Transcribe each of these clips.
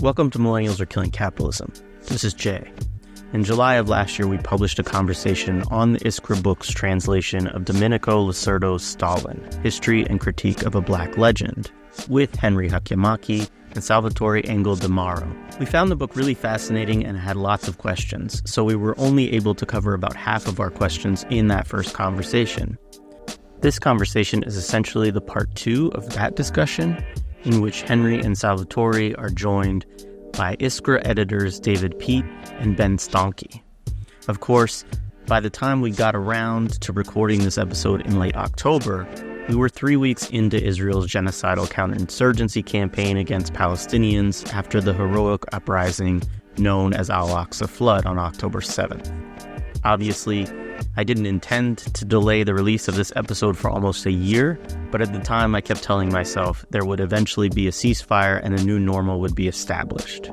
Welcome to Millennials Are Killing Capitalism. This is Jay. In July of last year, we published a conversation on the Iskra Books translation of Domenico Losurdo's Stalin, History and Critique of a Black Legend, with Henry Hakamäki and Salvatore Engel-Di Mauro. We found the book really fascinating and had lots of questions, so we were only able to cover about half of our questions in that first conversation. This conversation is essentially the part 2 of that discussion, in which Henry and Salvatore are joined by Iskra editors David Peat and Ben Stankhe. Of course, by the time we got around to recording this episode in late October, we were 3 weeks into Israel's genocidal counterinsurgency campaign against Palestinians after the heroic uprising known as Al-Aqsa Flood on October 7th. Obviously, I didn't intend to delay the release of this episode for almost a year, but at the time I kept telling myself there would eventually be a ceasefire and a new normal would be established.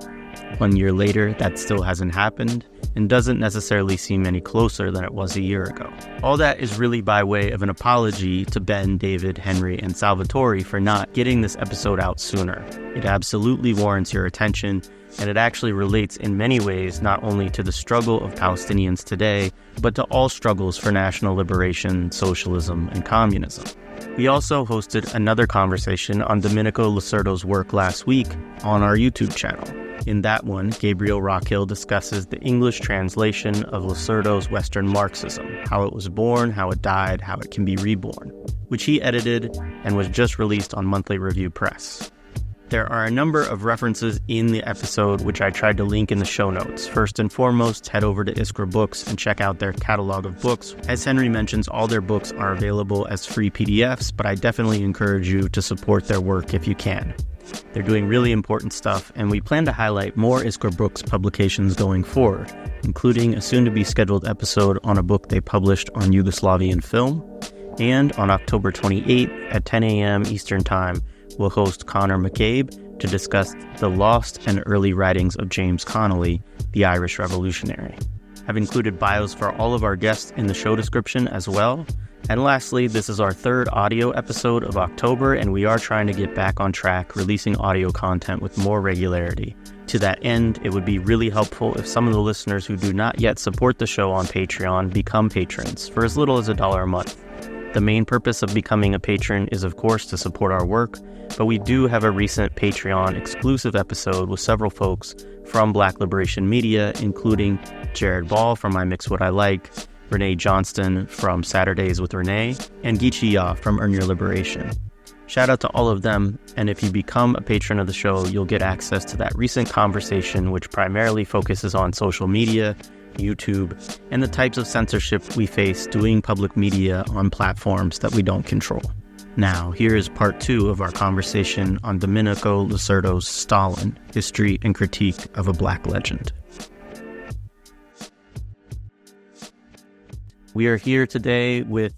1 year later, that still hasn't happened and doesn't necessarily seem any closer than it was a year ago. All that is really by way of an apology to Ben, David, Henry, and Salvatore for not getting this episode out sooner. It absolutely warrants your attention, and it actually relates in many ways not only to the struggle of Palestinians today, but to all struggles for national liberation, socialism, and communism. We also hosted another conversation on Domenico Losurdo's work last week on our YouTube channel. In that one, Gabriel Rockhill discusses the English translation of Losurdo's Western Marxism, how it was born, how it died, how it can be reborn, which he edited and was just released on Monthly Review Press. There are a number of references in the episode which I tried to link in the show notes. First and foremost, head over to Iskra Books and check out their catalog of books. As Henry mentions, all their books are available as free PDFs, but I definitely encourage you to support their work if you can. They're doing really important stuff, and we plan to highlight more Iskra Books publications going forward, including a soon-to-be scheduled episode on a book they published on Yugoslavian film. And on October 28th at 10 a.m. Eastern Time, we'll host Conor McCabe to discuss the lost and early writings of James Connolly, the Irish revolutionary. I've included bios for all of our guests in the show description as well. And lastly, this is our third audio episode of October, and we are trying to get back on track, releasing audio content with more regularity. To that end, it would be really helpful if some of the listeners who do not yet support the show on Patreon become patrons for as little as $1 a month. The main purpose of becoming a patron is, of course, to support our work, but we do have a recent Patreon exclusive episode with several folks from Black Liberation Media, including Jared Ball from I Mix What I Like, Renee Johnston from Saturdays with Renee, and Geechee Ya from Earn Your Liberation. Shout out to all of them, and if you become a patron of the show, you'll get access to that recent conversation, which primarily focuses on social media, YouTube, and the types of censorship we face doing public media on platforms that we don't control. Now, here is part 2 of our conversation on Domenico Losurdo's Stalin, History and Critique of a Black Legend. We are here today with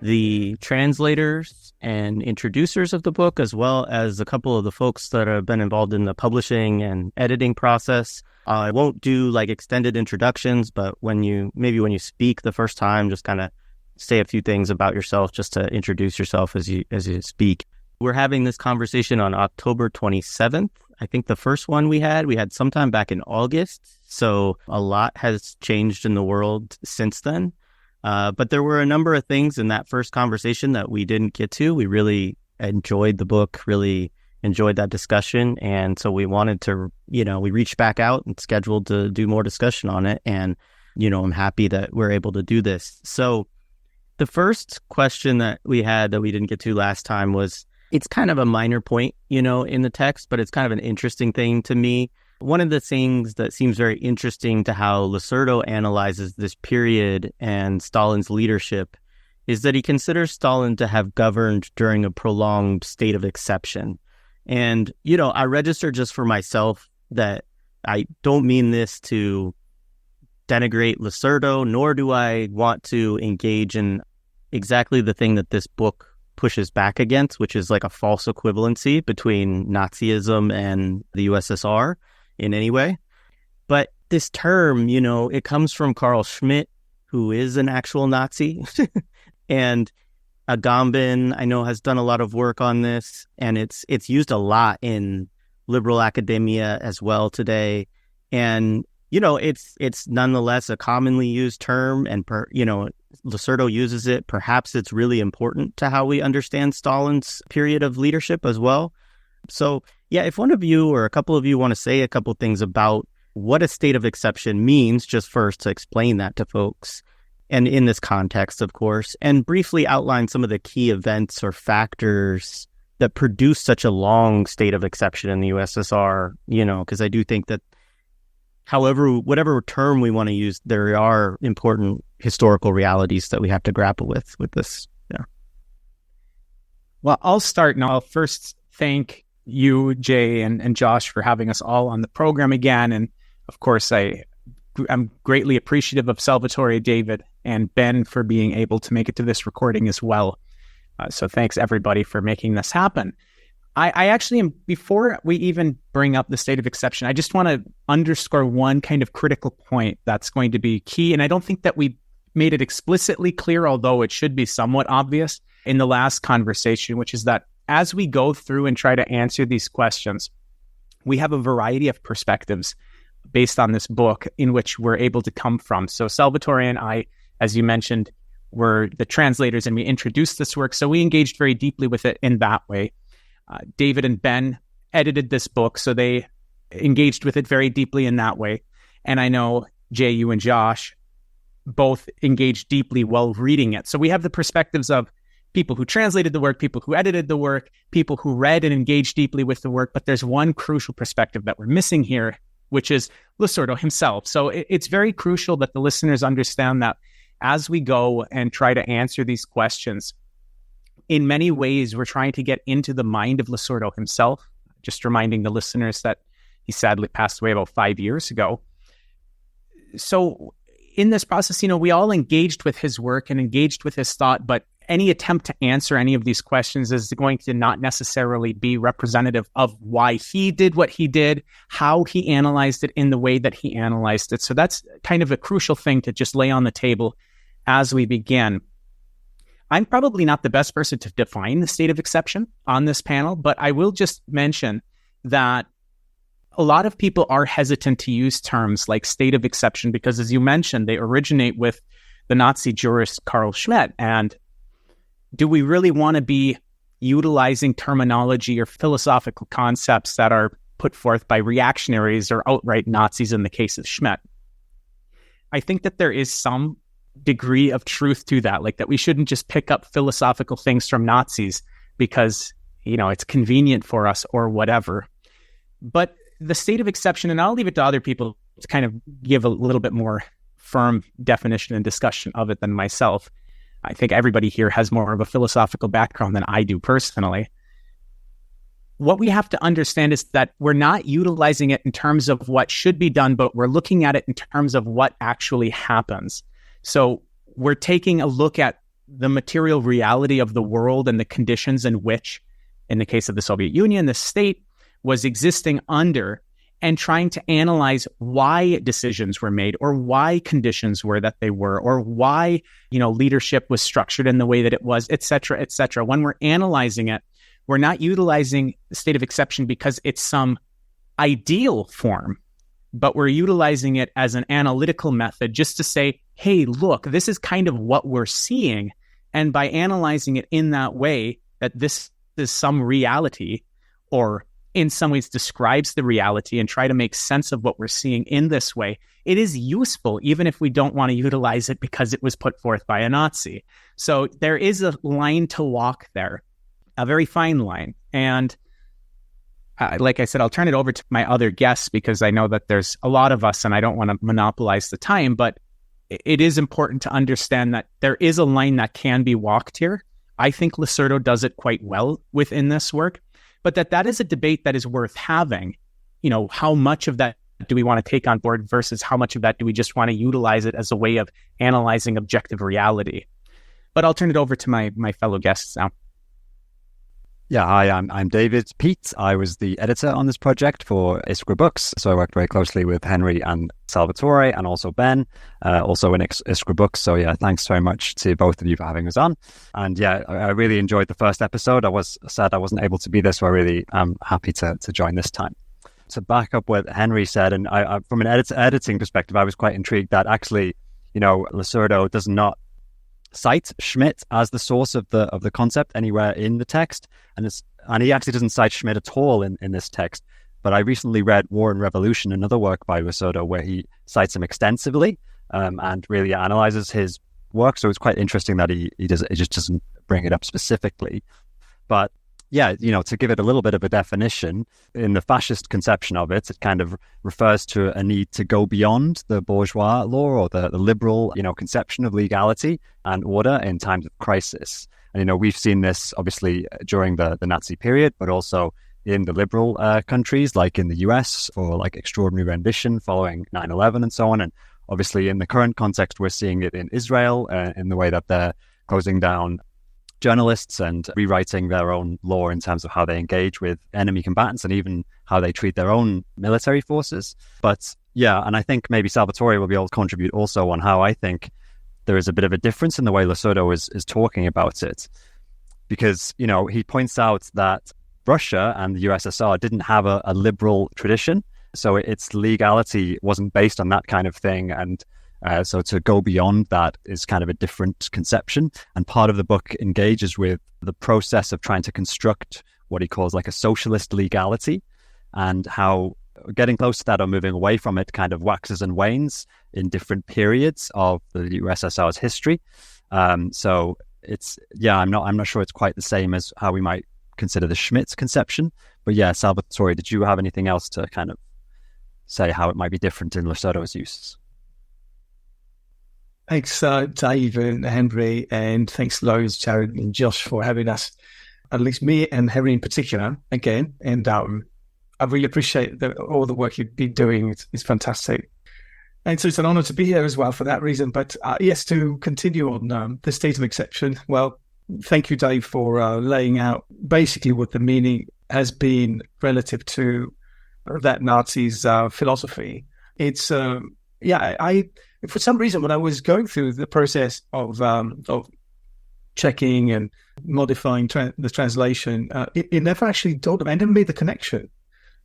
the translators and introducers of the book, as well as a couple of the folks that have been involved in the publishing and editing process. I won't do like extended introductions, but when you speak the first time, just kind of say a few things about yourself just to introduce yourself as you speak. We're having this conversation on October 27th. I think the first one we had sometime back in August. So a lot has changed in the world since then. But there were a number of things in that first conversation that we didn't get to. We really enjoyed the book, really enjoyed that discussion. And so we wanted to, we reached back out and scheduled to do more discussion on it. And, I'm happy that we're able to do this. So the first question that we had that we didn't get to last time was, it's kind of a minor point, in the text, but it's kind of an interesting thing to me. One of the things that seems very interesting to how Losurdo analyzes this period and Stalin's leadership is that he considers Stalin to have governed during a prolonged state of exception. And, I register just for myself that I don't mean this to denigrate Losurdo, nor do I want to engage in exactly the thing that this book pushes back against, which is like a false equivalency between Nazism and the USSR in any way. But this term, it comes from Carl Schmitt, who is an actual Nazi. And Agamben, I know, has done a lot of work on this, and it's used a lot in liberal academia as well today. And, it's nonetheless a commonly used term, and, Losurdo uses it. Perhaps it's really important to how we understand Stalin's period of leadership as well. So, yeah, if one of you or a couple of you want to say a couple things about what a state of exception means, just first to explain that to folks, and in this context, of course, and briefly outline some of the key events or factors that produce such a long state of exception in the USSR, because I do think that whatever term we want to use, there are important historical realities that we have to grapple with this. Yeah. Well, I'll start, and I'll first thank you, Jay, and Josh for having us all on the program again. And of course, I'm greatly appreciative of Salvatore, David, and Ben for being able to make it to this recording as well. So thanks, everybody, for making this happen. I actually am, before we even bring up the state of exception, I just want to underscore one kind of critical point that's going to be key. And I don't think that we made it explicitly clear, although it should be somewhat obvious in the last conversation, which is that as we go through and try to answer these questions, we have a variety of perspectives based on this book in which we're able to come from. So Salvatore and I, as you mentioned, were the translators, and we introduced this work. So we engaged very deeply with it in that way. David and Ben edited this book, so they engaged with it very deeply in that way. And I know Jay, you and Josh both engaged deeply while reading it. So we have the perspectives of people who translated the work, people who edited the work, people who read and engaged deeply with the work. But there's one crucial perspective that we're missing here, which is Losurdo himself. So it's very crucial that the listeners understand that as we go and try to answer these questions, in many ways, we're trying to get into the mind of Losurdo himself, just reminding the listeners that he sadly passed away about 5 years ago. So in this process, we all engaged with his work and engaged with his thought, but any attempt to answer any of these questions is going to not necessarily be representative of why he did what he did, how he analyzed it in the way that he analyzed it. So that's kind of a crucial thing to just lay on the table as we begin. I'm probably not the best person to define the state of exception on this panel, but I will just mention that a lot of people are hesitant to use terms like state of exception because, as you mentioned, they originate with the Nazi jurist Carl Schmitt. And do we really want to be utilizing terminology or philosophical concepts that are put forth by reactionaries or outright Nazis in the case of Schmitt? I think that there is some degree of truth to that, like that we shouldn't just pick up philosophical things from Nazis because, it's convenient for us or whatever. But the state of exception, and I'll leave it to other people to kind of give a little bit more firm definition and discussion of it than myself. I think everybody here has more of a philosophical background than I do personally. What we have to understand is that we're not utilizing it in terms of what should be done, but we're looking at it in terms of what actually happens. So we're taking a look at the material reality of the world and the conditions in which, in the case of the Soviet Union, the state was existing under, and trying to analyze why decisions were made or why conditions were that they were, or why, leadership was structured in the way that it was, et cetera, et cetera. When we're analyzing it, we're not utilizing the state of exception because it's some ideal form, but we're utilizing it as an analytical method just to say, hey, look, this is kind of what we're seeing. And by analyzing it in that way, that this is some reality, or in some ways describes the reality, and try to make sense of what we're seeing in this way, it is useful, even if we don't want to utilize it because it was put forth by a Nazi. So there is a line to walk there, a very fine line. And like I said, I'll turn it over to my other guests because I know that there's a lot of us and I don't want to monopolize the time, but it is important to understand that there is a line that can be walked here. I think Losurdo does it quite well within this work, but that is a debate that is worth having. How much of that do we want to take on board versus how much of that do we just want to utilize it as a way of analyzing objective reality? But I'll turn it over to my fellow guests now. Yeah, hi, I'm David Peat. I was the editor on this project for Iskra Books, so I worked very closely with Henry and Salvatore, and also Ben, also in Iskra Books. So yeah, thanks very much to both of you for having us on. And yeah, I really enjoyed the first episode. I was sad I wasn't able to be there, so I really am happy to join this time. to back up what Henry said, and I from an editing perspective, I was quite intrigued that actually, Losurdo does not cite Schmidt as the source of the concept anywhere in the text, and he actually doesn't cite Schmidt at all in this text. But I recently read War and Revolution, another work by Losurdo, where he cites him extensively and really analyzes his work. So it's quite interesting that he just doesn't bring it up specifically. But yeah, to give it a little bit of a definition, in the fascist conception of it, it kind of refers to a need to go beyond the bourgeois law or the liberal, conception of legality and order in times of crisis. And, we've seen this obviously during the Nazi period, but also in the liberal countries, like in the US, for like extraordinary rendition following 9/11 and so on. And obviously in the current context, we're seeing it in Israel in the way that they're closing down journalists and rewriting their own law in terms of how they engage with enemy combatants and even how they treat their own military forces. But yeah, and I think maybe Salvatore will be able to contribute also on how I think there is a bit of a difference in the way Losurdo is talking about it. Because, he points out that Russia and the USSR didn't have a liberal tradition, so its legality wasn't based on that kind of thing, and so to go beyond that is kind of a different conception. And part of the book engages with the process of trying to construct what he calls like a socialist legality, and how getting close to that or moving away from it kind of waxes and wanes in different periods of the USSR's history. So it's, I'm not sure it's quite the same as how we might consider the Schmidt conception. But yeah, Salvatore, did you have anything else to kind of say how it might be different in Losurdo's use? Thanks, Dave and Henry, and thanks loads, Jared and Josh, for having us, at least me and Henry in particular, again. And I really appreciate all the work you've been doing. It's fantastic. And so it's an honor to be here as well for that reason. But yes, to continue on the state of exception, well, thank you, Dave, for laying out basically what the meaning has been relative to that Nazi's philosophy. It's, for some reason, when I was going through the process of checking and modifying the translation, it never actually dawned on me. I never made the connection.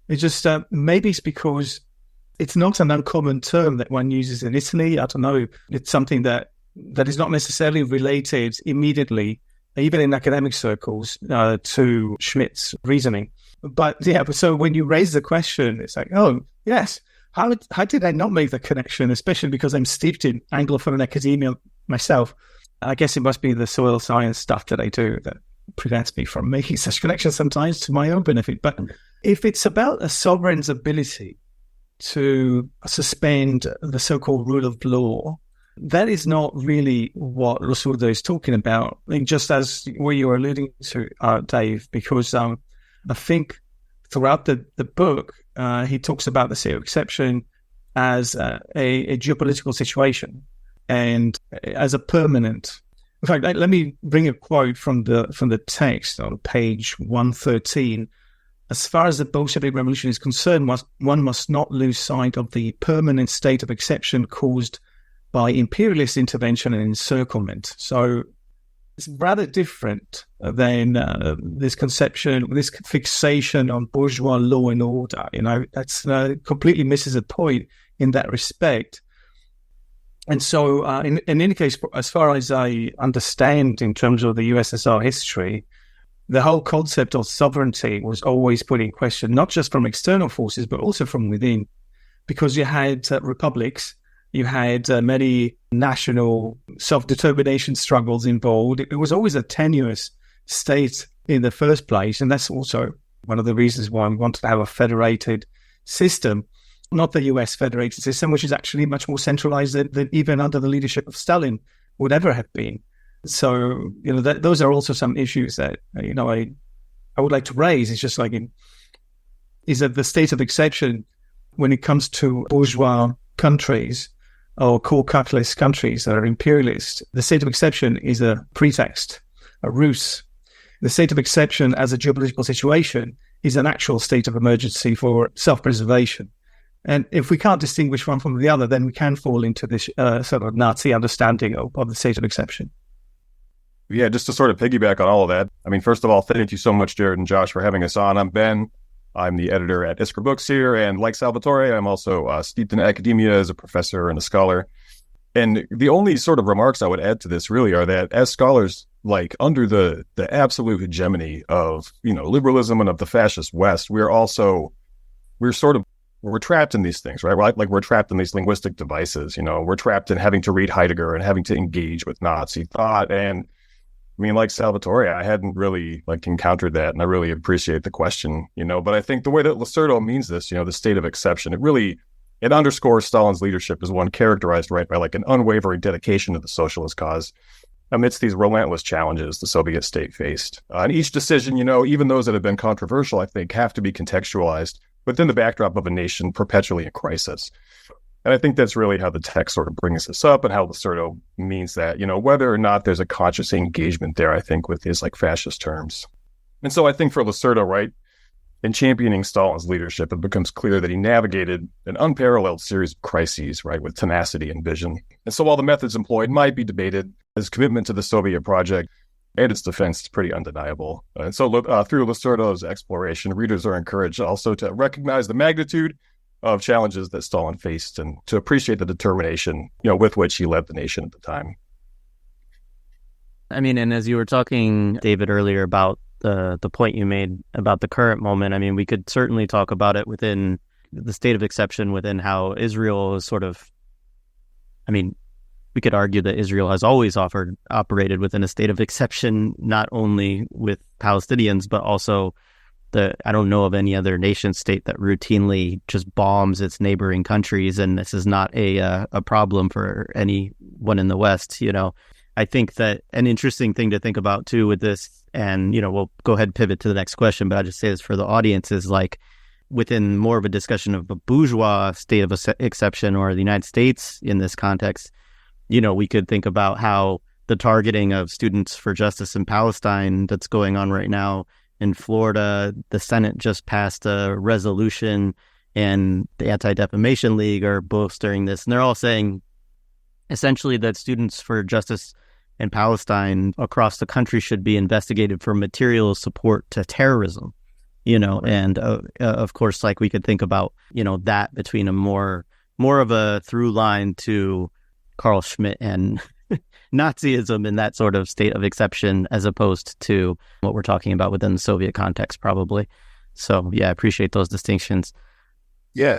It's just, maybe it's because it's not an uncommon term that one uses in Italy. I don't know. It's something that is not necessarily related immediately, even in academic circles, to Schmidt's reasoning. But yeah, so when you raise the question, it's like, oh, yes. How did I not make the connection, especially because I'm steeped in Anglophone academia myself? I guess it must be the soil science stuff that I do that prevents me from making such connections sometimes to my own benefit. But if it's about a sovereign's ability to suspend the so-called rule of law, that is not really what Losurdo is talking about. I mean, just as what you were alluding to, Dave, because I think throughout the book, he talks about the state of exception as a geopolitical situation and as a permanent. In fact, let me bring a quote from the text on page 113. As far as the Bolshevik Revolution is concerned, one must not lose sight of the permanent state of exception caused by imperialist intervention and encirclement. So it's rather different than this conception, this fixation on bourgeois law and order. That's completely misses a point in that respect. And so, in any case, as far as I understand, in terms of the USSR history, the whole concept of sovereignty was always put in question, not just from external forces, but also from within, because you had republics. You had many national self-determination struggles involved. It was always a tenuous state in the first place. And that's also one of the reasons why we wanted to have a federated system, not the US federated system, which is actually much more centralized than even under the leadership of Stalin would ever have been. So, those are also some issues that, I would like to raise. It's just like, is that the state of exception when it comes to bourgeois countries or core capitalist countries that are imperialist, the state of exception is a pretext, a ruse. The state of exception as a geopolitical situation is an actual state of emergency for self-preservation. And if we can't distinguish one from the other, then we can fall into this sort of Nazi understanding of the state of exception. Yeah, just to sort of piggyback on all of that. I mean, first of all, thank you so much, Jared and Josh, for having us on. I'm Ben. I'm the editor at Iskra Books here, and like Salvatore, I'm also steeped in academia as a professor and a scholar. And the only sort of remarks I would add to this really are that as scholars, like under the absolute hegemony of, liberalism and of the fascist West, we're trapped in these things, right? Like we're trapped in these linguistic devices, we're trapped in having to read Heidegger and having to engage with Nazi thought. And I mean, like Salvatore, I hadn't really encountered that, and I really appreciate the question, but I think the way that Losurdo means this, the state of exception, it underscores Stalin's leadership as one characterized, right, by an unwavering dedication to the socialist cause amidst these relentless challenges the Soviet state faced. And each decision, even those that have been controversial, I think, have to be contextualized within the backdrop of a nation perpetually in crisis. And I think that's really how the text sort of brings this up, and how Losurdo means that, whether or not there's a conscious engagement there, I think, with his fascist terms. And so I think for Losurdo, right, in championing Stalin's leadership, it becomes clear that he navigated an unparalleled series of crises, right, with tenacity and vision. And so while the methods employed might be debated, his commitment to the Soviet project and its defense is pretty undeniable. And so through Losurdo's exploration, readers are encouraged also to recognize the magnitude of challenges that Stalin faced and to appreciate the determination, with which he led the nation at the time. I mean, and as you were talking, David, earlier about the point you made about the current moment, I mean, we could certainly talk about it within the state of exception, within how Israel is we could argue that Israel has always operated within a state of exception, not only with Palestinians, but also I don't know of any other nation state that routinely just bombs its neighboring countries, and this is not a problem for anyone in the West. I think that an interesting thing to think about too with this, and we'll go ahead and pivot to the next question, but I'll just say this for the audience, is within more of a discussion of a bourgeois state of exception or the United States in this context, we could think about how the targeting of students for justice in Palestine that's going on right now in Florida, the Senate just passed a resolution, and the Anti-Defamation League are bolstering this. And they're all saying essentially that students for justice in Palestine across the country should be investigated for material support to terrorism, and of course, we could think about, that between a more of a through line to Carl Schmitt and Nazism in that sort of state of exception, as opposed to what we're talking about within the Soviet context, probably. So, yeah, I appreciate those distinctions. Yeah.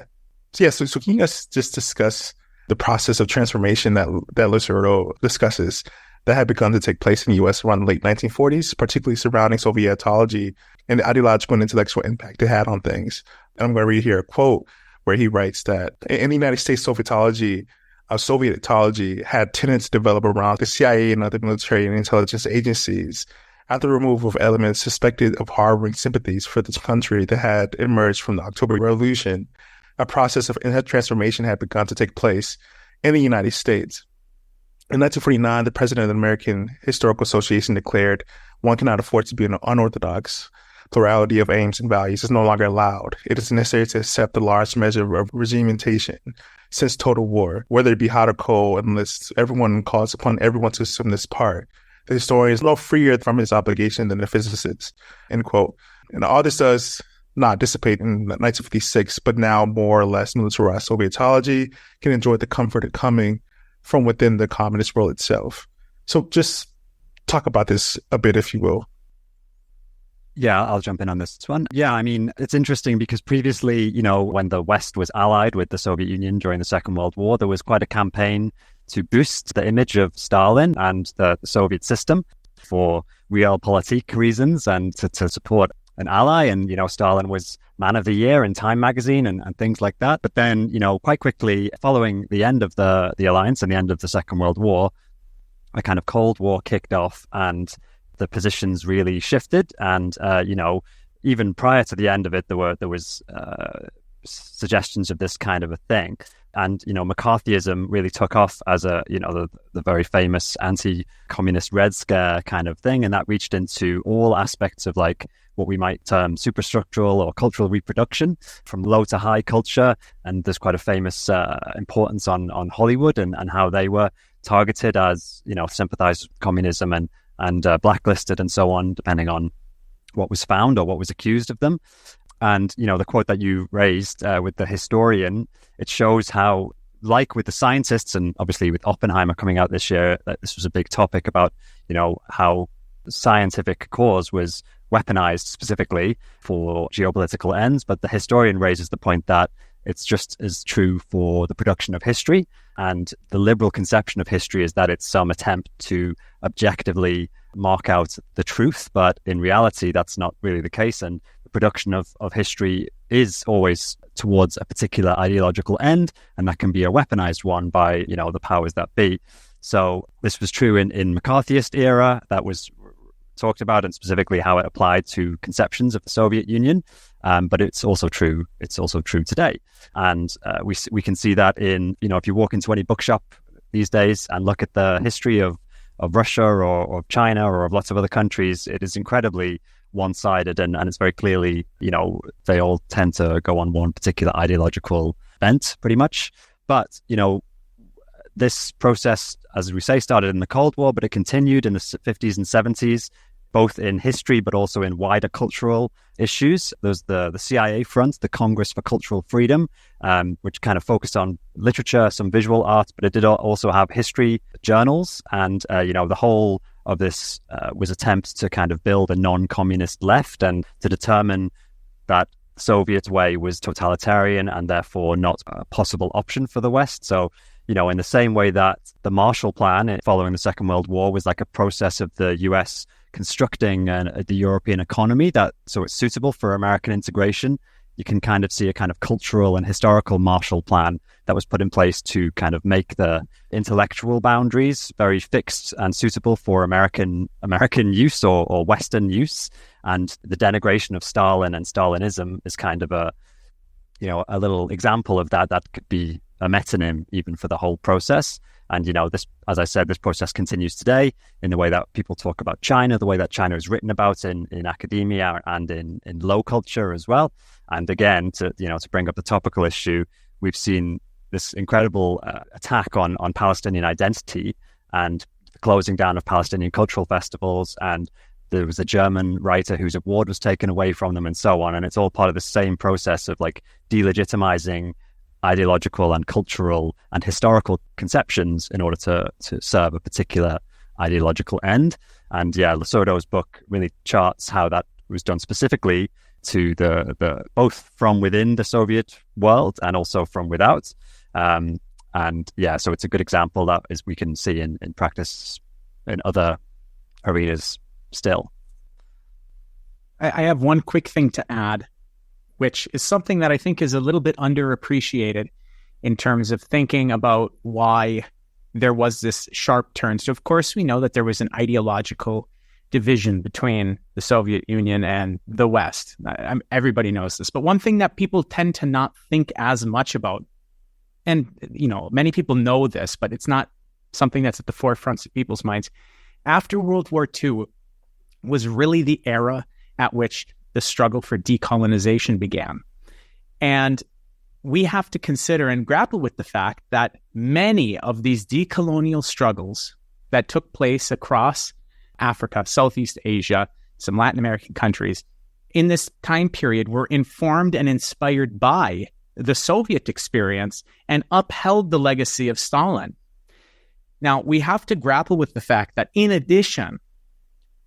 So can you guys just discuss the process of transformation that Losurdo discusses that had begun to take place in the U.S. around the late 1940s, particularly surrounding Sovietology and the ideological and intellectual impact it had on things? And I'm going to read here a quote where he writes that in the United States, Sovietology had tenets developed around the CIA and other military and intelligence agencies after the removal of elements suspected of harboring sympathies for this country that had emerged from the October Revolution. A process of transformation had begun to take place in the United States. In 1949, the president of the American Historical Association declared one cannot afford to be an unorthodox. Plurality of aims and values is no longer allowed. It is necessary to accept a large measure of regimentation since total war, whether it be hot or cold, unless everyone calls upon everyone to assume this part. The historian is no freer from his obligation than the physicist, end quote. And all this does not dissipate in 1956, but now more or less militarized Sovietology can enjoy the comfort of coming from within the communist world itself. So just talk about this a bit, if you will. Yeah, I'll jump in on this one. Yeah, I mean, it's interesting because previously, when the West was allied with the Soviet Union during the Second World War, there was quite a campaign to boost the image of Stalin and the Soviet system for realpolitik reasons and to support an ally. And, Stalin was Man of the Year in Time magazine and things like that. But then, quite quickly, following the end of the alliance and the end of the Second World War, a kind of Cold War kicked off and the positions really shifted. And, even prior to the end of it, there was suggestions of this kind of a thing. And, McCarthyism really took off as the very famous anti-communist Red Scare kind of thing. And that reached into all aspects of what we might term superstructural or cultural reproduction, from low to high culture. And there's quite a famous importance on Hollywood and how they were targeted as, sympathizers with communism and blacklisted and so on, depending on what was found or what was accused of them. And, the quote that you raised with the historian, it shows how, like with the scientists and obviously with Oppenheimer coming out this year, that this was a big topic about, how scientific cause was weaponized specifically for geopolitical ends. But the historian raises the point that it's just as true for the production of history. And the liberal conception of history is that it's some attempt to objectively mark out the truth. But in reality, that's not really the case. And the production of history is always towards a particular ideological end. And that can be a weaponized one by, the powers that be. So this was true in McCarthyist era. That was talked about, and specifically how it applied to conceptions of the Soviet Union. But it's also true. It's also true today, and we can see that in if you walk into any bookshop these days and look at the history of Russia or of China or of lots of other countries, it is incredibly one-sided, and it's very clearly they all tend to go on one particular ideological bent, pretty much. But this process, as we say, started in the Cold War, but it continued in the 50s and 70s, both in history, but also in wider cultural issues. There's the CIA front, the Congress for Cultural Freedom, which kind of focused on literature, some visual art, but it did also have history journals. And, the whole of this was attempts to kind of build a non-communist left and to determine that the Soviet way was totalitarian and therefore not a possible option for the West. So, in the same way that the Marshall Plan following the Second World War was like a process of the US constructing the European economy so it's suitable for American integration, you can kind of see a kind of cultural and historical Marshall Plan that was put in place to kind of make the intellectual boundaries very fixed and suitable for American use or Western use. And the denigration of Stalin and Stalinism is kind of a little example of that. That could be a metonym even for the whole process. And, this, as I said, this process continues today in the way that people talk about China, the way that China is written about in academia and in low culture as well. And again, to bring up the topical issue, we've seen this incredible attack on Palestinian identity and the closing down of Palestinian cultural festivals. And there was a German writer whose award was taken away from them and so on. And it's all part of the same process of like delegitimizing ideological and cultural and historical conceptions in order to serve a particular ideological end. And Losurdo's book really charts how that was done specifically to the both from within the Soviet world and also from without. So it's a good example that is we can see in practice in other arenas still. I have one quick thing to add, which is something that I think is a little bit underappreciated in terms of thinking about why there was this sharp turn. So, of course, we know that there was an ideological division between the Soviet Union and the West. Everybody knows this. But one thing that people tend to not think as much about, and, many people know this, but it's not something that's at the forefront of people's minds. After World War II was really the era at which the struggle for decolonization began. And we have to consider and grapple with the fact that many of these decolonial struggles that took place across Africa, Southeast Asia, some Latin American countries, in this time period were informed and inspired by the Soviet experience and upheld the legacy of Stalin. Now, we have to grapple with the fact that in addition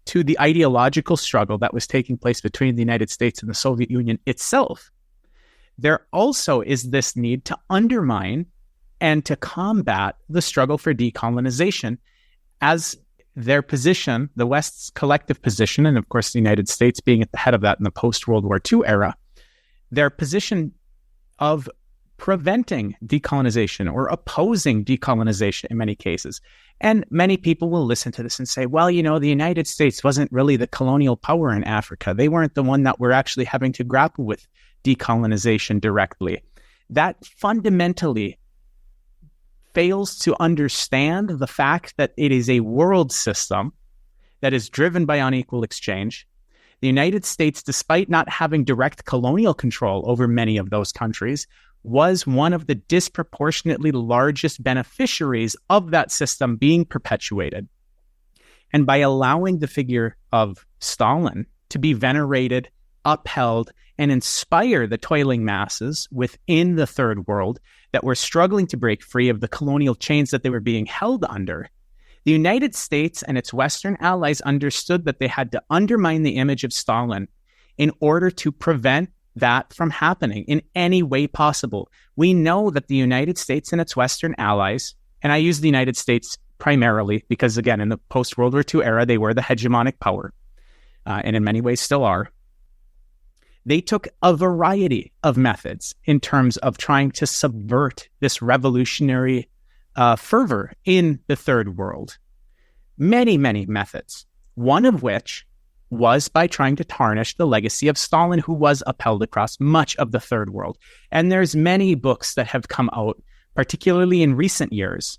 to the ideological struggle that was taking place between the United States and the Soviet Union itself, there also is this need to undermine and to combat the struggle for decolonization as their position, the West's collective position, and of course the United States being at the head of that in the post-World War II era, their position of preventing decolonization or opposing decolonization in many cases. And many people will listen to this and say, well, the United States wasn't really the colonial power in Africa. They weren't the one that were actually having to grapple with decolonization directly. That fundamentally fails to understand the fact that it is a world system that is driven by unequal exchange. The United States, despite not having direct colonial control over many of those countries, was one of the disproportionately largest beneficiaries of that system being perpetuated. And by allowing the figure of Stalin to be venerated, upheld and inspire the toiling masses within the third world that were struggling to break free of the colonial chains that they were being held under, the United States and its Western allies understood that they had to undermine the image of Stalin in order to prevent that from happening in any way possible. We know that the United States and its Western allies, and I use the United States primarily because, again, in the post-World War II era, they were the hegemonic power, and in many ways still are. They took a variety of methods in terms of trying to subvert this revolutionary fervor in the third world. Many, many methods, one of which was by trying to tarnish the legacy of Stalin, who was upheld across much of the third world. And there's many books that have come out, particularly in recent years,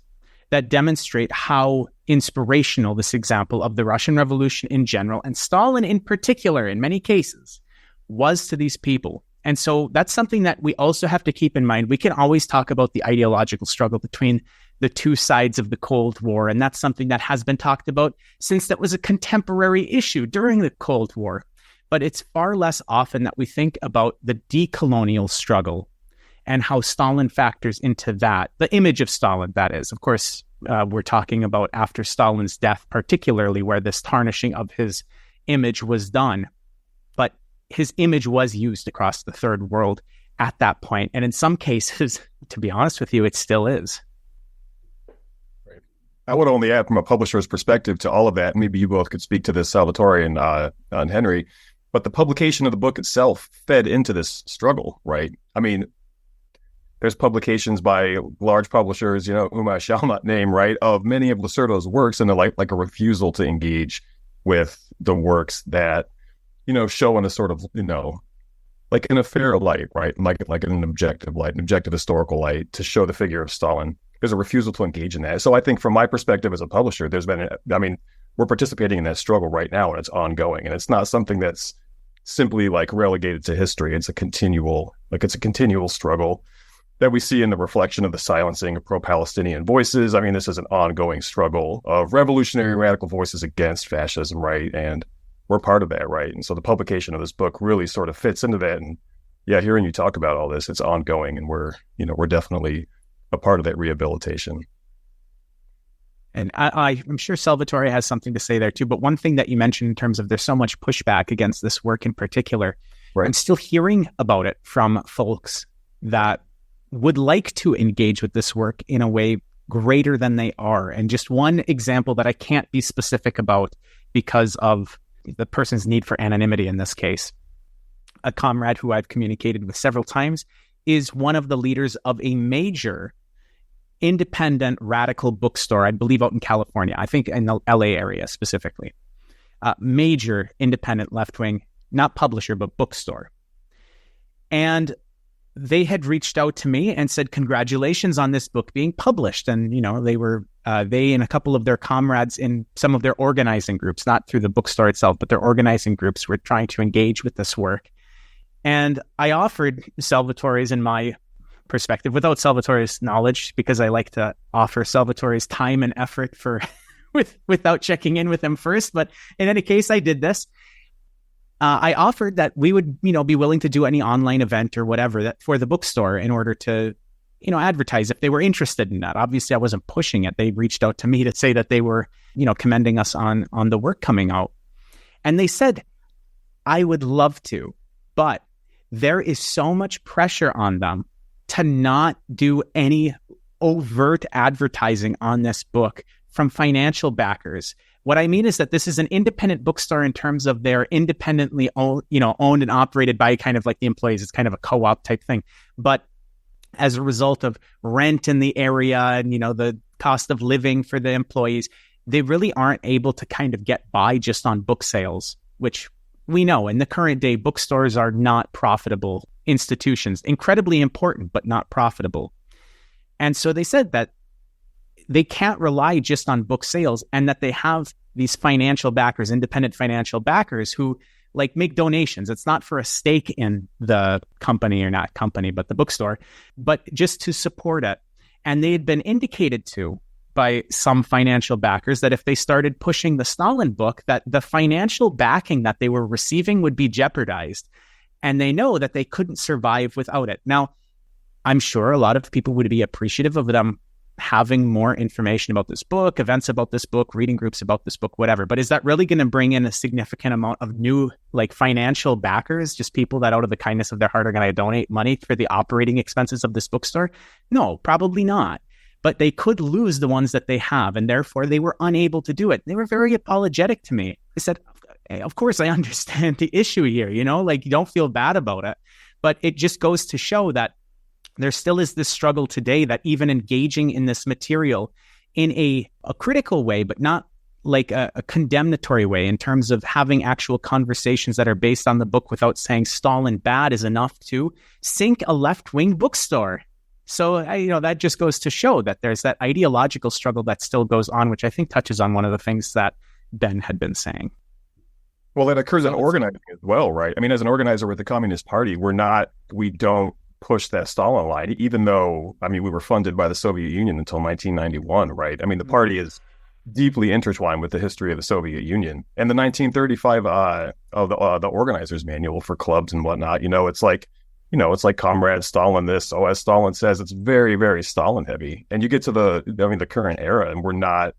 that demonstrate how inspirational this example of the Russian Revolution in general, and Stalin in particular, in many cases, was to these people. And so that's something that we also have to keep in mind. We can always talk about the ideological struggle between the two sides of the Cold War, and that's something that has been talked about since that was a contemporary issue during the Cold War. But it's far less often that we think about the decolonial struggle and how Stalin factors into that, the image of Stalin, that is. Of course, we're talking about after Stalin's death, particularly where this tarnishing of his image was done. But his image was used across the third world at that point. And in some cases, to be honest with you, it still is. I would only add from a publisher's perspective to all of that. Maybe you both could speak to this, Salvatore and Henry, but the publication of the book itself fed into this struggle, right? I mean, there's publications by large publishers, whom I shall not name, right, of many of Losurdo's works, and they're like a refusal to engage with the works that, show in a sort of, like in a fair light, right? Like in an objective light, an objective historical light, to show the figure of Stalin. There's a refusal to engage in that. So I think from my perspective as a publisher, we're participating in that struggle right now, and it's ongoing. And it's not something that's simply like relegated to history. It's a continual struggle that we see in the reflection of the silencing of pro-Palestinian voices. I mean, this is an ongoing struggle of revolutionary radical voices against fascism, right? And we're part of that, right? And so the publication of this book really sort of fits into that. And yeah, hearing you talk about all this, it's ongoing, and we're definitely a part of that rehabilitation. And I'm sure Salvatore has something to say there too. But one thing that you mentioned in terms of there's so much pushback against this work in particular, right. I'm still hearing about it from folks that would like to engage with this work in a way greater than they are. And just one example that I can't be specific about because of the person's need for anonymity in this case, a comrade who I've communicated with several times is one of the leaders of a major independent radical bookstore, I believe out in California, I think in the LA area specifically. Major independent left-wing, not publisher, but bookstore. And they had reached out to me and said, congratulations on this book being published. And, they and a couple of their comrades in some of their organizing groups, not through the bookstore itself, but their organizing groups were trying to engage with this work. And I offered Salvatore's, in my perspective, without Salvatore's knowledge, because I like to offer Salvatore's time and effort without checking in with him first. But in any case, I did this. I offered that we would, be willing to do any online event or whatever that for the bookstore in order to, advertise if they were interested in that. Obviously, I wasn't pushing it. They reached out to me to say that they were, commending us on the work coming out. And they said, I would love to, but there is so much pressure on them to not do any overt advertising on this book from financial backers. What I mean is that this is an independent bookstore in terms of they're independently owned and operated by kind of like the employees. It's kind of a co-op type thing. But as a result of rent in the area and, the cost of living for the employees, they really aren't able to kind of get by just on book sales, which we know in the current day, bookstores are not profitable institutions, incredibly important, but not profitable. And so they said that they can't rely just on book sales and that they have these financial backers, independent financial backers who make donations. It's not for a stake in the company or not company, but the bookstore, but just to support it. And they had been indicated to by some financial backers that if they started pushing the Stalin book, that the financial backing that they were receiving would be jeopardized. And they know that they couldn't survive without it. Now, I'm sure a lot of people would be appreciative of them having more information about this book, events about this book, reading groups about this book, whatever. But is that really going to bring in a significant amount of new, like, financial backers, just people that out of the kindness of their heart are going to donate money for the operating expenses of this bookstore? No, probably not. But they could lose the ones that they have, and therefore they were unable to do it. They were very apologetic to me. They said, of course, I understand the issue here, like, you don't feel bad about it. But it just goes to show that there still is this struggle today that even engaging in this material in a critical way, but not like a condemnatory way, in terms of having actual conversations that are based on the book without saying Stalin bad, is enough to sink a left-wing bookstore. So, that just goes to show that there's that ideological struggle that still goes on, which I think touches on one of the things that Ben had been saying. Well, it occurs in organizing as well, right? I mean, as an organizer with the Communist Party, we don't push that Stalin line, even though, we were funded by the Soviet Union until 1991, right? I mean, the party is deeply intertwined with the history of the Soviet Union. And the 1935 of the organizer's manual for clubs and whatnot, it's like, Comrade Stalin this, as Stalin says, it's very, very Stalin heavy. And you get to the current era, and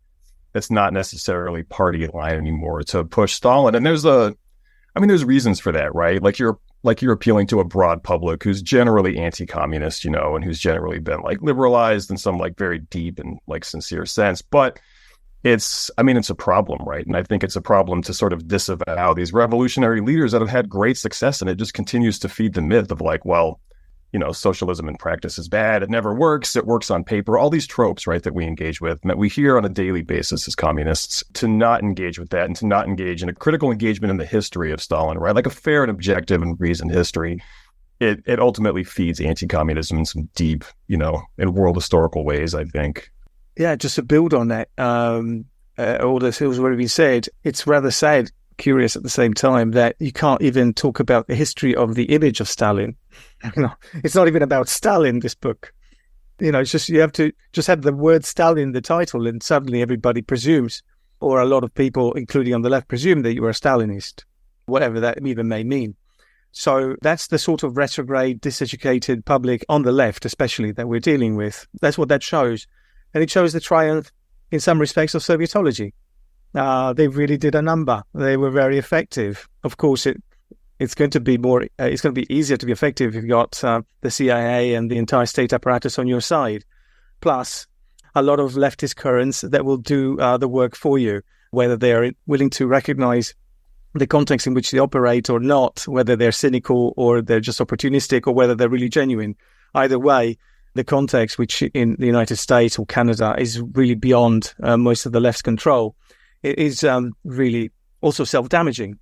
it's not necessarily party line anymore to push Stalin. And there's reasons for that, right? Like you're appealing to a broad public who's generally anti-communist, and who's generally been like liberalized in some like very deep and like sincere sense. But it's a problem, right? And I think it's a problem to sort of disavow these revolutionary leaders that have had great success, and it just continues to feed the myth of like, well, socialism in practice is bad. It never works. It works on paper. All these tropes, right, that we engage with, and that we hear on a daily basis as communists, to not engage with that and to not engage in a critical engagement in the history of Stalin, right? Like a fair and objective and reasoned history. It ultimately feeds anti-communism in some deep, in world historical ways, I think. Yeah, just to build on that, all this has already been said, it's rather sad, curious at the same time, that you can't even talk about the history of the image of Stalin. It's not even about Stalin, this book. It's just, you have to just have the word Stalin in the title, and suddenly everybody presumes, or a lot of people, including on the left, presume that you are a Stalinist, whatever that even may mean. So that's the sort of retrograde, diseducated public on the left, especially, that we're dealing with. That's what that shows. And it shows the triumph, in some respects, of Sovietology. They really did a number. They were very effective. Of course, it's going to be it's going to be easier to be effective if you've got the CIA and the entire state apparatus on your side. Plus, a lot of leftist currents that will do the work for you, whether they're willing to recognize the context in which they operate or not, whether they're cynical or they're just opportunistic, or whether they're really genuine. Either way, the context, which in the United States or Canada is really beyond most of the left's control, it is really also self-damaging.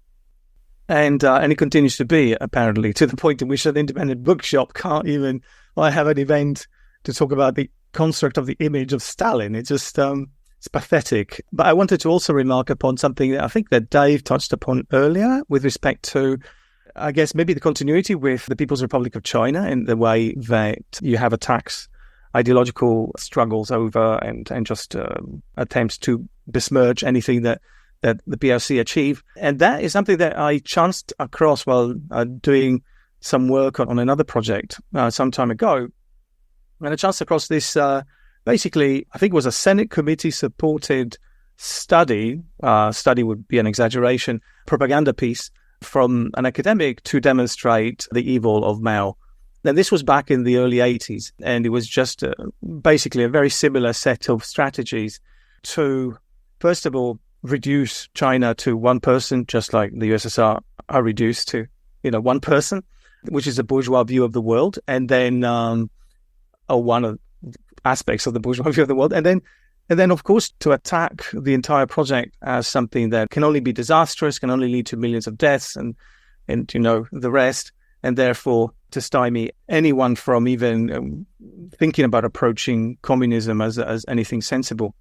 And it continues to be, apparently, to the point in which an independent bookshop can't even have an event to talk about the construct of the image of Stalin. It's just it's pathetic. But I wanted to also remark upon something that I think that Dave touched upon earlier with respect to, I guess, maybe the continuity with the People's Republic of China, in the way that you have attacks, ideological struggles over and just attempts to besmirch anything that the PRC achieve. And that is something that I chanced across while doing some work on another project some time ago. And I chanced across this, basically, I think it was a Senate committee-supported study would be an exaggeration, propaganda piece from an academic to demonstrate the evil of Mao. Now, this was back in the early 80s, and it was just basically a very similar set of strategies to, first of all, reduce China to one person, just like the USSR are reduced to, one person, which is a bourgeois view of the world, and then one of aspects of the bourgeois view of the world, and then, of course, to attack the entire project as something that can only be disastrous, can only lead to millions of deaths and the rest, and therefore to stymie anyone from even thinking about approaching communism as anything sensible.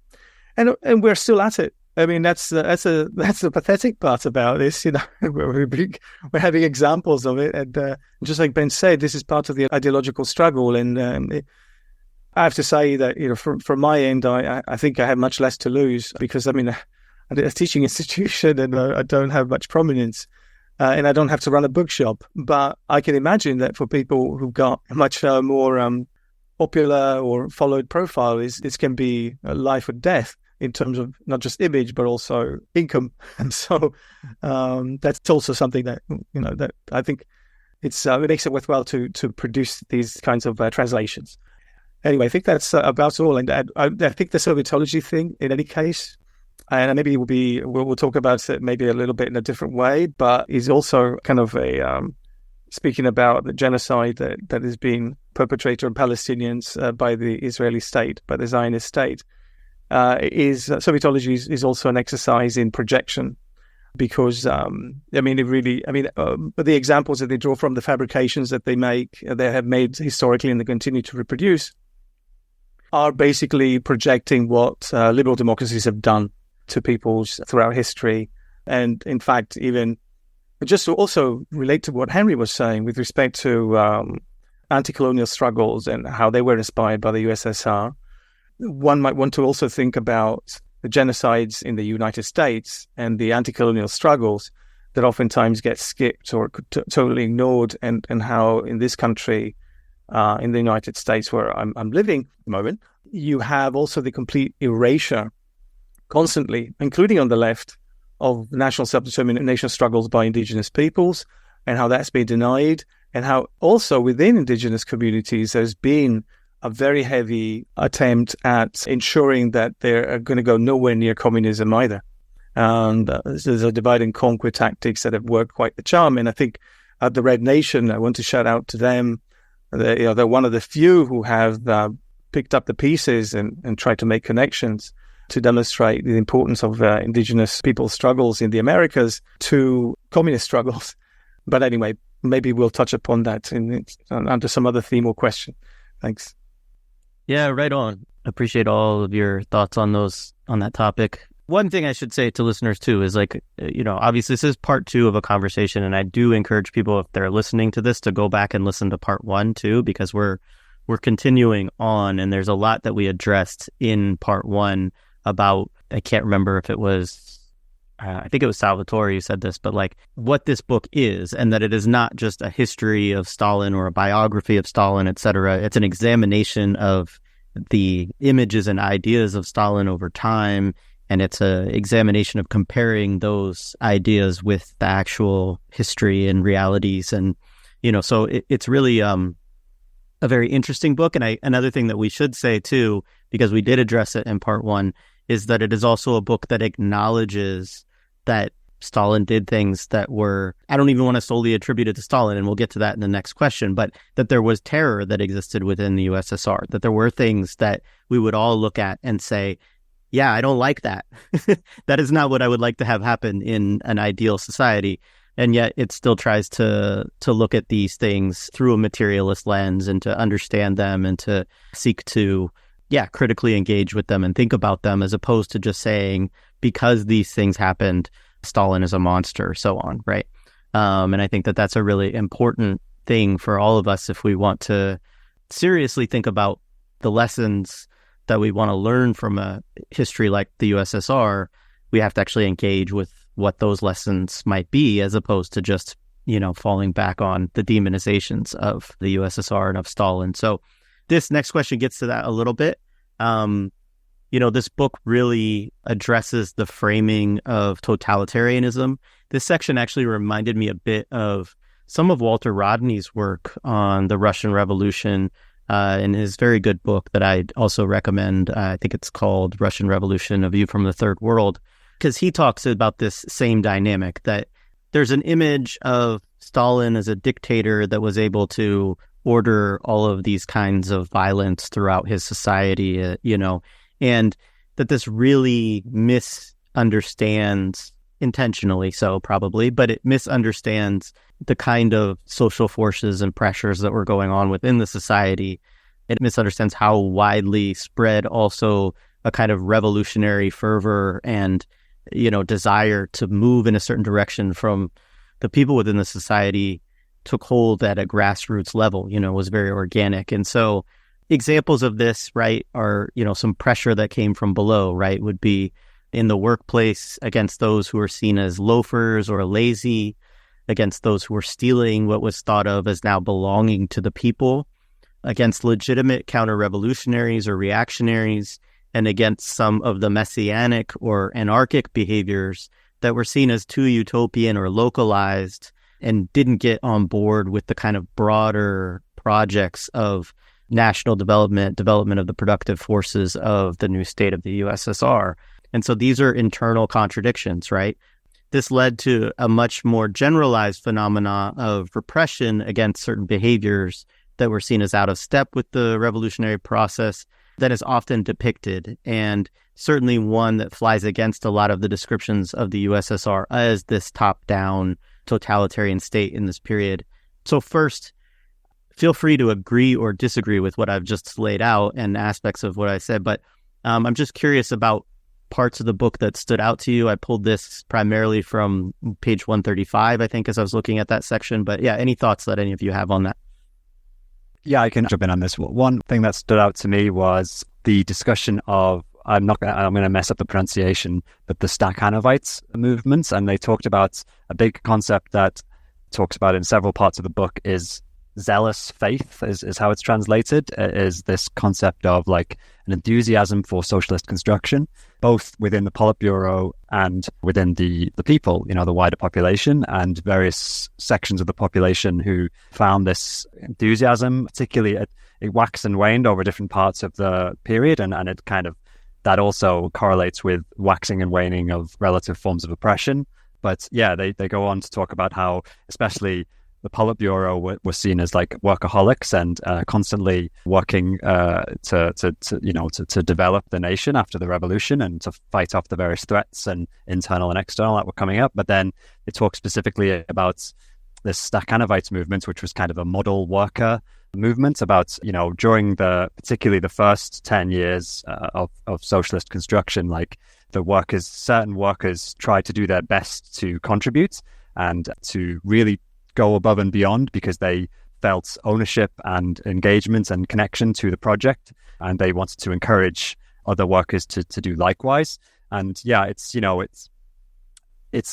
And we're still at it. I mean, that's the pathetic part about this. We're having examples of it, and just like Ben said, this is part of the ideological struggle. And I have to say that, from my end, I think I have much less to lose because, I'm a teaching institution and I don't have much prominence and I don't have to run a bookshop. But I can imagine that for people who've got a much more popular or followed profile, this can be a life or death in terms of not just image, but also income. And so that's also something that, that I think it makes it worthwhile to produce these kinds of translations. Anyway, I think that's about all. And I think the Sovietology thing, in any case, and maybe we'll talk about it maybe a little bit in a different way, but is also kind of speaking about the genocide that is being perpetrated on Palestinians by the Israeli state, by the Zionist state. Sovietology is also an exercise in projection. Because, the examples that they draw from, the fabrications that they have made historically and they continue to reproduce, are basically projecting what liberal democracies have done to peoples throughout history. And in fact, even just to also relate to what Henry was saying with respect to anti-colonial struggles and how they were inspired by the USSR, one might want to also think about the genocides in the United States and the anti-colonial struggles that oftentimes get skipped or totally ignored, and how in this country, in the United States where I'm living at the moment, you have also the complete erasure constantly, including on the left, of national self-determination struggles by indigenous peoples and how that's been denied, and how also within indigenous communities there's been a very heavy attempt at ensuring that they're going to go nowhere near communism either. And there's a divide and conquer tactics that have worked quite the charm. And I think at the Red Nation, I want to shout out to them. They're one of the few who have picked up the pieces and tried to make connections to demonstrate the importance of indigenous people's struggles in the Americas to communist struggles. But anyway, maybe we'll touch upon that under some other theme or question. Thanks. Yeah, right on. Appreciate all of your thoughts on that topic. One thing I should say to listeners too is obviously this is part 2 of a conversation, and I do encourage people, if they're listening to this, to go back and listen to part 1 too, because we're continuing on, and there's a lot that we addressed in part 1 about, I can't remember if it was, I think it was Salvatore who said this, but what this book is, and that it is not just a history of Stalin or a biography of Stalin, etc. It's an examination of the images and ideas of Stalin over time, and it's an examination of comparing those ideas with the actual history and realities. And, so it's really a very interesting book. And another thing that we should say too, because we did address it in part 1, is that it is also a book that acknowledges that Stalin did things that were, I don't even want to solely attribute it to Stalin, and we'll get to that in the next question, but that there was terror that existed within the USSR, that there were things that we would all look at and say, yeah, I don't like that. That is not what I would like to have happen in an ideal society. And yet it still tries to look at these things through a materialist lens and to understand them and to seek to, critically engage with them and think about them, as opposed to just saying, because these things happened, Stalin is a monster, so on, right? And I think that that's a really important thing for all of us if we want to seriously think about the lessons that we want to learn from a history like the USSR. We have to actually engage with what those lessons might be, as opposed to just, falling back on the demonizations of the USSR and of Stalin. So this next question gets to that a little bit. This book really addresses the framing of totalitarianism. This section actually reminded me a bit of some of Walter Rodney's work on the Russian Revolution in his very good book that I'd also recommend. I think it's called Russian Revolution, A View from the Third World, because he talks about this same dynamic, that there's an image of Stalin as a dictator that was able to order all of these kinds of violence throughout his society, and that this really misunderstands, intentionally so probably, but it misunderstands the kind of social forces and pressures that were going on within the society. It misunderstands how widely spread also a kind of revolutionary fervor and, desire to move in a certain direction from the people within the society took hold at a grassroots level, was very organic. And so examples of this, right, are, some pressure that came from below, right, would be in the workplace against those who are seen as loafers or lazy, against those who were stealing what was thought of as now belonging to the people, against legitimate counter-revolutionaries or reactionaries, and against some of the messianic or anarchic behaviors that were seen as too utopian or localized and didn't get on board with the kind of broader projects of national development of the productive forces of the new state of the USSR. And so these are internal contradictions, right? This led to a much more generalized phenomena of repression against certain behaviors that were seen as out of step with the revolutionary process that is often depicted, and certainly one that flies against a lot of the descriptions of the USSR as this top-down totalitarian state in this period. So first, feel free to agree or disagree with what I've just laid out and aspects of what I said, but I'm just curious about parts of the book that stood out to you. I pulled this primarily from page 135, I think, as I was looking at that section. But yeah, any thoughts that any of you have on that? Yeah, I can jump in on this. One thing that stood out to me was the discussion of, I'm going to mess up the pronunciation, but the Stankhe movements. And they talked about a big concept that talks about in several parts of the book is zealous faith, is how it's translated, is this concept of like an enthusiasm for socialist construction, both within the Politburo and within the people, the wider population, and various sections of the population who found this enthusiasm, particularly it waxed and waned over different parts of the period, and it kind of, that also correlates with waxing and waning of relative forms of oppression. But yeah, they go on to talk about how especially the Politburo were seen as like workaholics and constantly working to develop the nation after the revolution and to fight off the various threats and internal and external that were coming up. But then they talk specifically about this Stankhe movement, which was kind of a model worker movement about, during particularly the first 10 years of socialist construction, like certain workers tried to do their best to contribute and to really go above and beyond because they felt ownership and engagement and connection to the project, and they wanted to encourage other workers to do likewise. And yeah, it's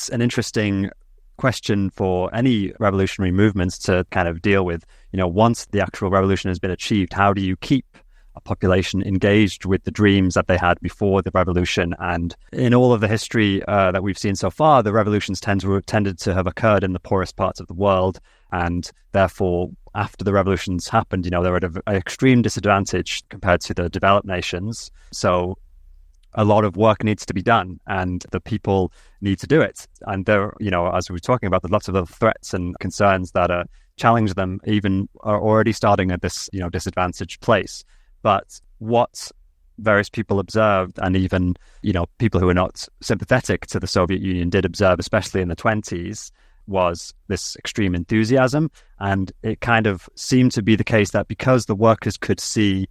an interesting question for any revolutionary movements to kind of deal with. Once the actual revolution has been achieved, how do you keep a population engaged with the dreams that they had before the revolution? And in all of the history that we've seen so far, the revolutions tended to have occurred in the poorest parts of the world, and therefore after the revolutions happened, they were at an extreme disadvantage compared to the developed nations. So a lot of work needs to be done, and the people need to do it. And there, as we were talking about, there's lots of the threats and concerns that challenge them, even are already starting at this disadvantaged place. But what various people observed, and even, people who are not sympathetic to the Soviet Union did observe, especially in the 20s, was this extreme enthusiasm. And it kind of seemed to be the case that because the workers could see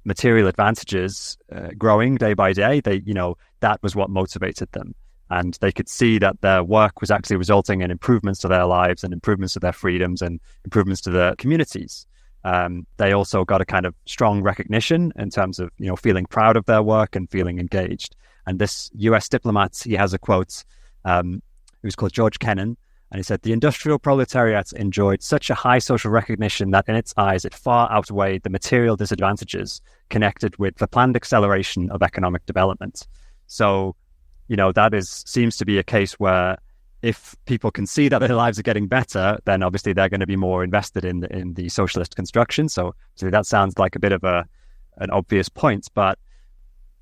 material advantages growing day by day, that was what motivated them. And they could see that their work was actually resulting in improvements to their lives and improvements to their freedoms and improvements to their communities. They also got a kind of strong recognition in terms of, feeling proud of their work and feeling engaged. And this US diplomat, he has a quote, who's called George Kennan, and he said, "The industrial proletariat enjoyed such a high social recognition that in its eyes it far outweighed the material disadvantages connected with the planned acceleration of economic development." So, that seems to be a case where if people can see that their lives are getting better, then obviously they're going to be more invested in the socialist construction. So that sounds like a bit of an obvious point, but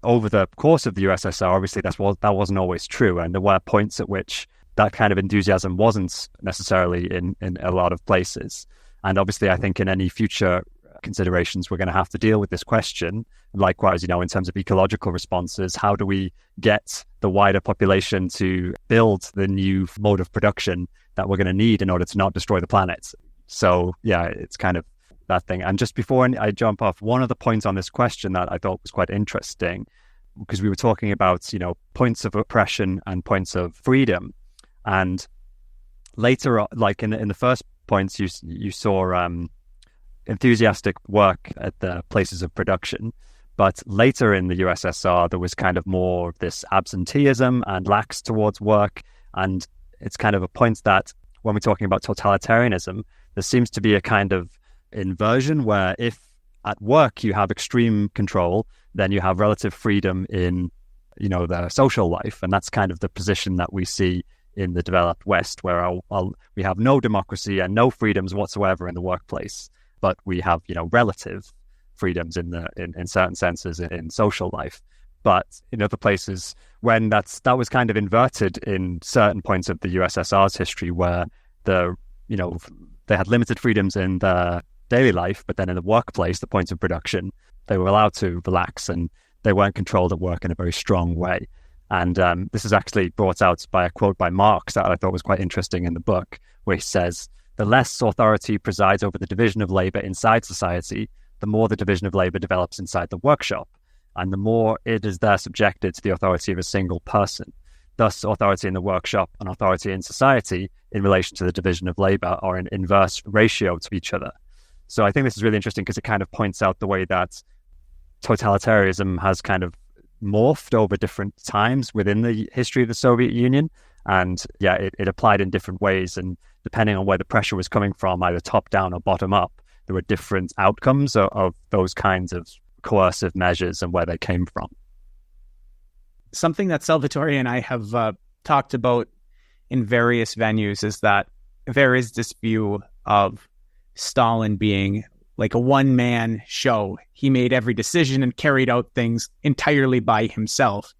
over the course of the USSR, obviously that wasn't always true, and there were points at which that kind of enthusiasm wasn't necessarily in a lot of places. And obviously, I think in any future considerations, we're going to have to deal with this question. Likewise, in terms of ecological responses, how do we get the wider population to build the new mode of production that we're going to need in order to not destroy the planet? So yeah, it's kind of that thing. And just before I jump off, one of the points on this question that I thought was quite interesting, because we were talking about, points of oppression and points of freedom. And later, like in the first points, you saw enthusiastic work at the places of production. But later in the USSR, there was kind of more of this absenteeism and lax towards work. And it's kind of a point that when we're talking about totalitarianism, there seems to be a kind of inversion where if at work you have extreme control, then you have relative freedom in, the social life. And that's kind of the position that we see in the developed West, where we have no democracy and no freedoms whatsoever in the workplace, but we have, relative freedoms in certain senses in social life. But in other places, when that was kind of inverted in certain points of the USSR's history, where they had limited freedoms in their daily life, but then in the workplace, the points of production, they were allowed to relax and they weren't controlled at work in a very strong way. And this is actually brought out by a quote by Marx that I thought was quite interesting in the book, where he says, "The less authority presides over the division of labor inside society, the more the division of labor develops inside the workshop, and the more it is there subjected to the authority of a single person. Thus, authority in the workshop and authority in society in relation to the division of labor are in inverse ratio to each other." So I think this is really interesting because it kind of points out the way that totalitarianism has kind of morphed over different times within the history of the Soviet Union. And it applied in different ways. And depending on where the pressure was coming from, either top down or bottom up, there were different outcomes of those kinds of coercive measures and where they came from. Something that Salvatore and I have talked about in various venues is that there is this view of Stalin being like a one-man show. He made every decision and carried out things entirely by himself.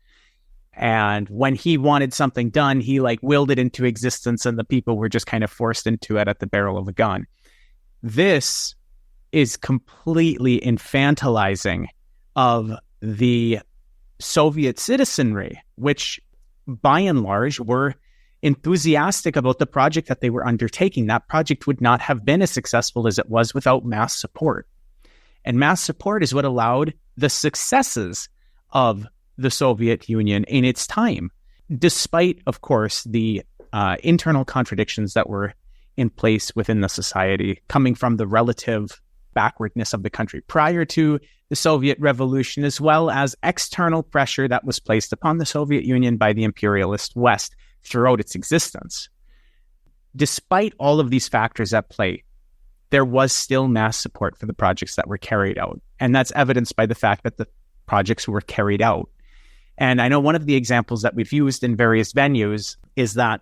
And when he wanted something done, he willed it into existence, and the people were just kind of forced into it at the barrel of a gun. This is completely infantilizing of the Soviet citizenry, which by and large were enthusiastic about the project that they were undertaking. That project would not have been as successful as it was without mass support. And mass support is what allowed the successes of the Soviet Union in its time, despite, of course, the internal contradictions that were in place within the society, coming from the relative backwardness of the country prior to the Soviet Revolution, as well as external pressure that was placed upon the Soviet Union by the imperialist West throughout its existence. Despite all of these factors at play, there was still mass support for the projects that were carried out. And that's evidenced by the fact that the projects were carried out. And I know one of the examples that we've used in various venues is that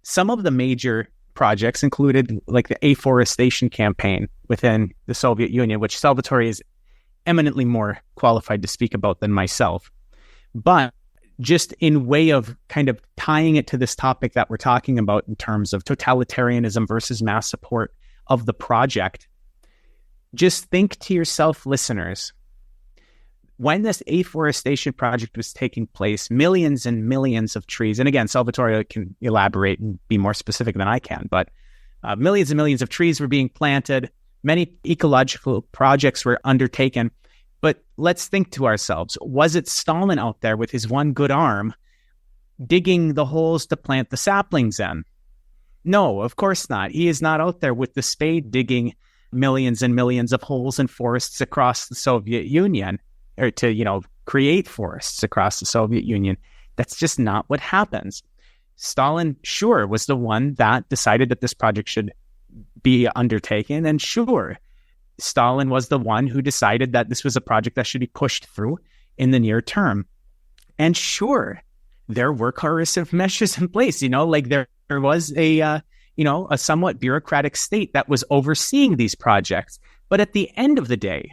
some of the major projects included the afforestation campaign within the Soviet Union, which Salvatore is eminently more qualified to speak about than myself. But just in way of kind of tying it to this topic that we're talking about in terms of totalitarianism versus mass support of the project, just think to yourself, listeners, when this afforestation project was taking place, millions and millions of trees, and again, Salvatore can elaborate and be more specific than I can, but millions and millions of trees were being planted, many ecological projects were undertaken. But let's think to ourselves, was it Stalin out there with his one good arm digging the holes to plant the saplings in? No, of course not. He is not out there with the spade digging millions and millions of holes in forests across the Soviet Union, or to, create forests across the Soviet Union. That's just not what happens. Stalin, sure, was the one that decided that this project should be undertaken. And sure, Stalin was the one who decided that this was a project that should be pushed through in the near term. And sure, there were coercive measures in place, there was a somewhat bureaucratic state that was overseeing these projects. But at the end of the day,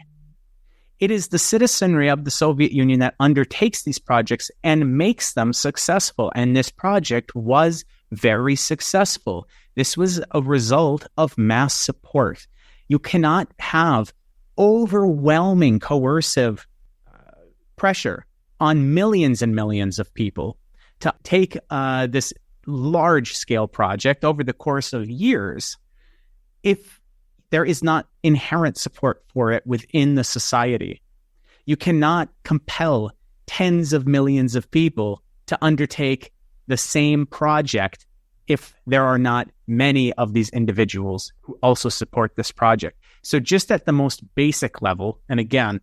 it is the citizenry of the Soviet Union that undertakes these projects and makes them successful. And this project was very successful. This was a result of mass support. You cannot have overwhelming coercive pressure on millions and millions of people to take this large-scale project over the course of years if there is not inherent support for it within the society. You cannot compel tens of millions of people to undertake the same project if there are not many of these individuals who also support this project. So just at the most basic level, and again,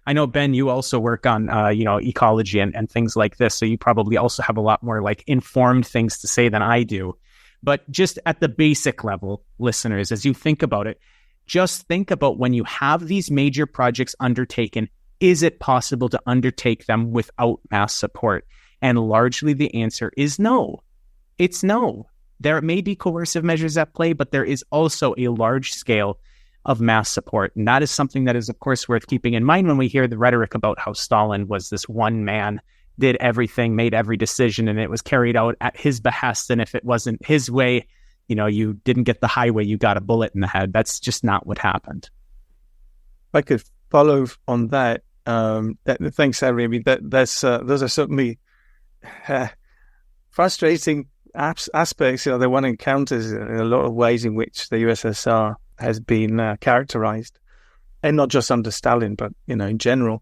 I know, Ben, you also work on, ecology and things like this. So you probably also have a lot more like informed things to say than I do. But just at the basic level, listeners, as you think about it, just think about when you have these major projects undertaken, is it possible to undertake them without mass support? And largely the answer is no. It's no. There may be coercive measures at play, but there is also a large scale of mass support. And that is something that is, of course, worth keeping in mind when we hear the rhetoric about how Stalin was this one man, did everything, made every decision, and it was carried out at his behest. And if it wasn't his way, you didn't get the highway, you got a bullet in the head. That's just not what happened. If I could follow on that, thanks, Henry. I mean, those are certainly frustrating aspects, that one encounters in a lot of ways in which the USSR has been characterized, and not just under Stalin, but in general.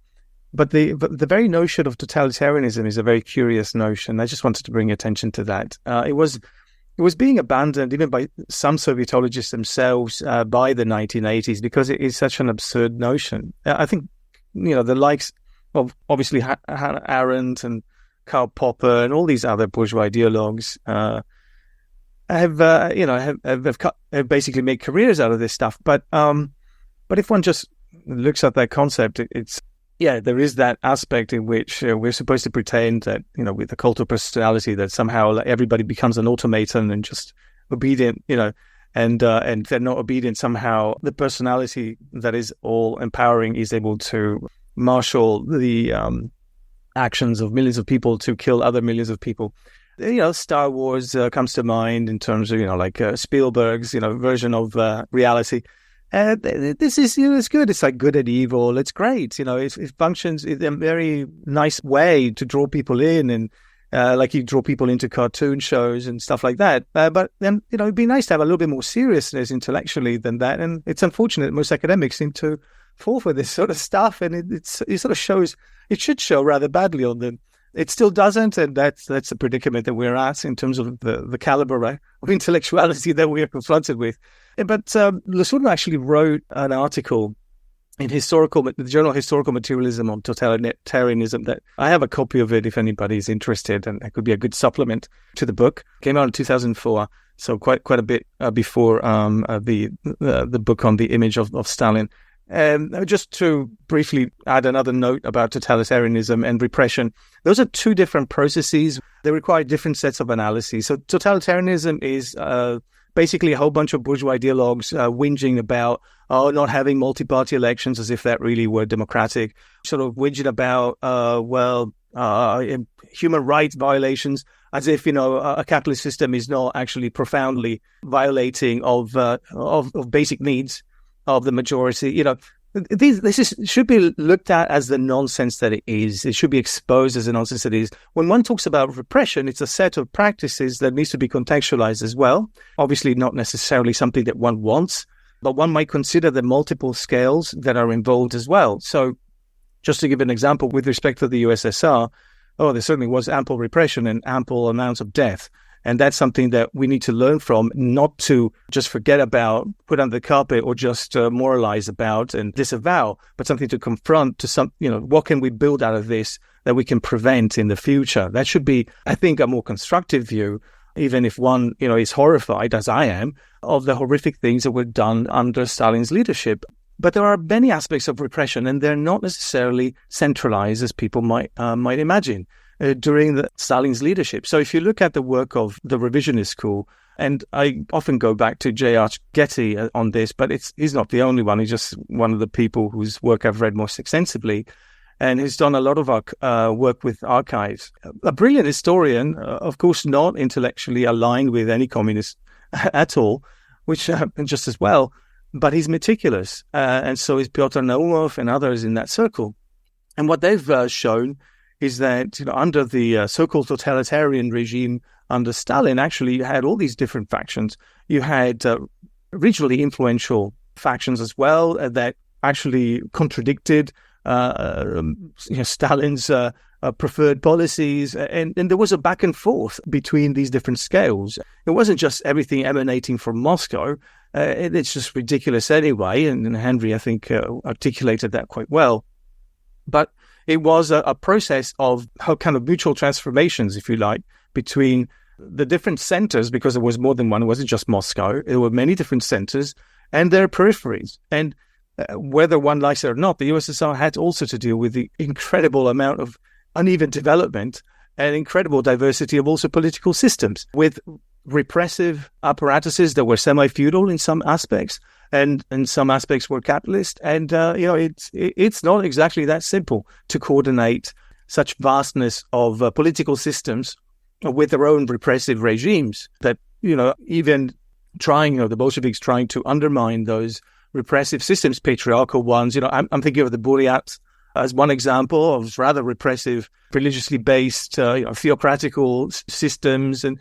But the very notion of totalitarianism is a very curious notion. I just wanted to bring attention to that. It was being abandoned even by some Sovietologists themselves by the 1980s because it is such an absurd notion. I think the likes of obviously Hannah Arendt and Karl Popper and all these other bourgeois ideologues have basically made careers out of this stuff. But if one just looks at that concept, there is that aspect in which we're supposed to pretend that, with the cult of personality, that somehow everybody becomes an automaton and just obedient, and they're not obedient. Somehow the personality that is all empowering is able to marshal the actions of millions of people to kill other millions of people. Star Wars comes to mind in terms of, Spielberg's, version of reality. This is, it's good. It's like good and evil. It's great. It functions in a very nice way to draw people in, and like you draw people into cartoon shows and stuff like that. But then, it'd be nice to have a little bit more seriousness intellectually than that. And it's unfortunate that most academics seem to fall for this sort of stuff, and it sort of shows. It should show rather badly on them. It still doesn't, and that's the predicament that we're at in terms of the caliber of intellectuality that we are confronted with. But Losurdo actually wrote an article in the Journal Historical Materialism on Totalitarianism that I have a copy of it if anybody is interested, and it could be a good supplement to the book. It came out in 2004, so quite a bit before the book on the image of Stalin. Just to briefly add another note about totalitarianism and repression, those are two different processes. They require different sets of analyses. So totalitarianism is basically a whole bunch of bourgeois ideologues whinging about not having multi-party elections as if that really were democratic, sort of whinging about, human rights violations as if, a capitalist system is not actually profoundly violating of basic needs of the majority. This should be looked at as the nonsense that it is. It should be exposed as the nonsense it is. When one talks about repression, it's a set of practices that needs to be contextualized as well. Obviously, not necessarily something that one wants, but one might consider the multiple scales that are involved as well. So just to give an example, with respect to the USSR, there certainly was ample repression and ample amounts of death. And that's something that we need to learn from, not to just forget about, put under the carpet, or just moralize about and disavow, but something to confront to what can we build out of this that we can prevent in the future? That should be, I think, a more constructive view, even if one, is horrified, as I am, of the horrific things that were done under Stalin's leadership. But there are many aspects of repression, and they're not necessarily centralized as people might imagine. During Stalin's leadership. So if you look at the work of the revisionist school, and I often go back to J.R. Getty on this, but he's not the only one. He's just one of the people whose work I've read most extensively, and he's done a lot of work with archives. A brilliant historian, of course not intellectually aligned with any communist at all, which just as well, but he's meticulous. And so is Pyotr Naumov and others in that circle. And what they've shown is that under the so-called totalitarian regime under Stalin, actually you had all these different factions. You had regionally influential factions as well that actually contradicted Stalin's preferred policies, and there was a back and forth between these different scales. It wasn't just everything emanating from Moscow. It's just ridiculous anyway. And Henry, I think, articulated that quite well. But it was a process of how kind of mutual transformations, if you like, between the different centers, because there was more than one. It wasn't just Moscow. There were many different centers and their peripheries. And whether one likes it or not, the USSR had also to deal with the incredible amount of uneven development and incredible diversity of also political systems, with repressive apparatuses that were semi-feudal in some aspects, and some aspects were capitalist. And it's not exactly that simple to coordinate such vastness of political systems with their own repressive regimes. That even trying, the Bolsheviks trying to undermine those repressive systems, patriarchal ones. I'm thinking of the Buryats as one example of rather repressive, religiously based, theocratical systems, and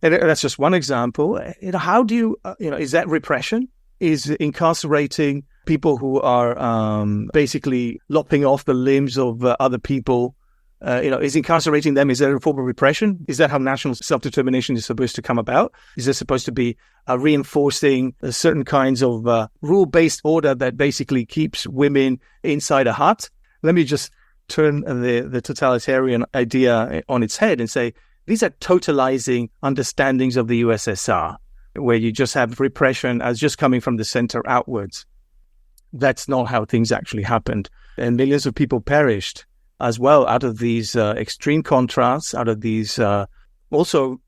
that's just one example. How do you, is that repression? Is incarcerating people who are basically lopping off the limbs of other people? Is incarcerating them, is that a form of repression? Is that how national self-determination is supposed to come about? Is there supposed to be reinforcing certain kinds of rule-based order that basically keeps women inside a hut? Let me just turn the totalitarian idea on its head and say, these are totalizing understandings of the USSR, where you just have repression as just coming from the center outwards. That's not how things actually happened. And millions of people perished as well out of these extreme contrasts, out of these also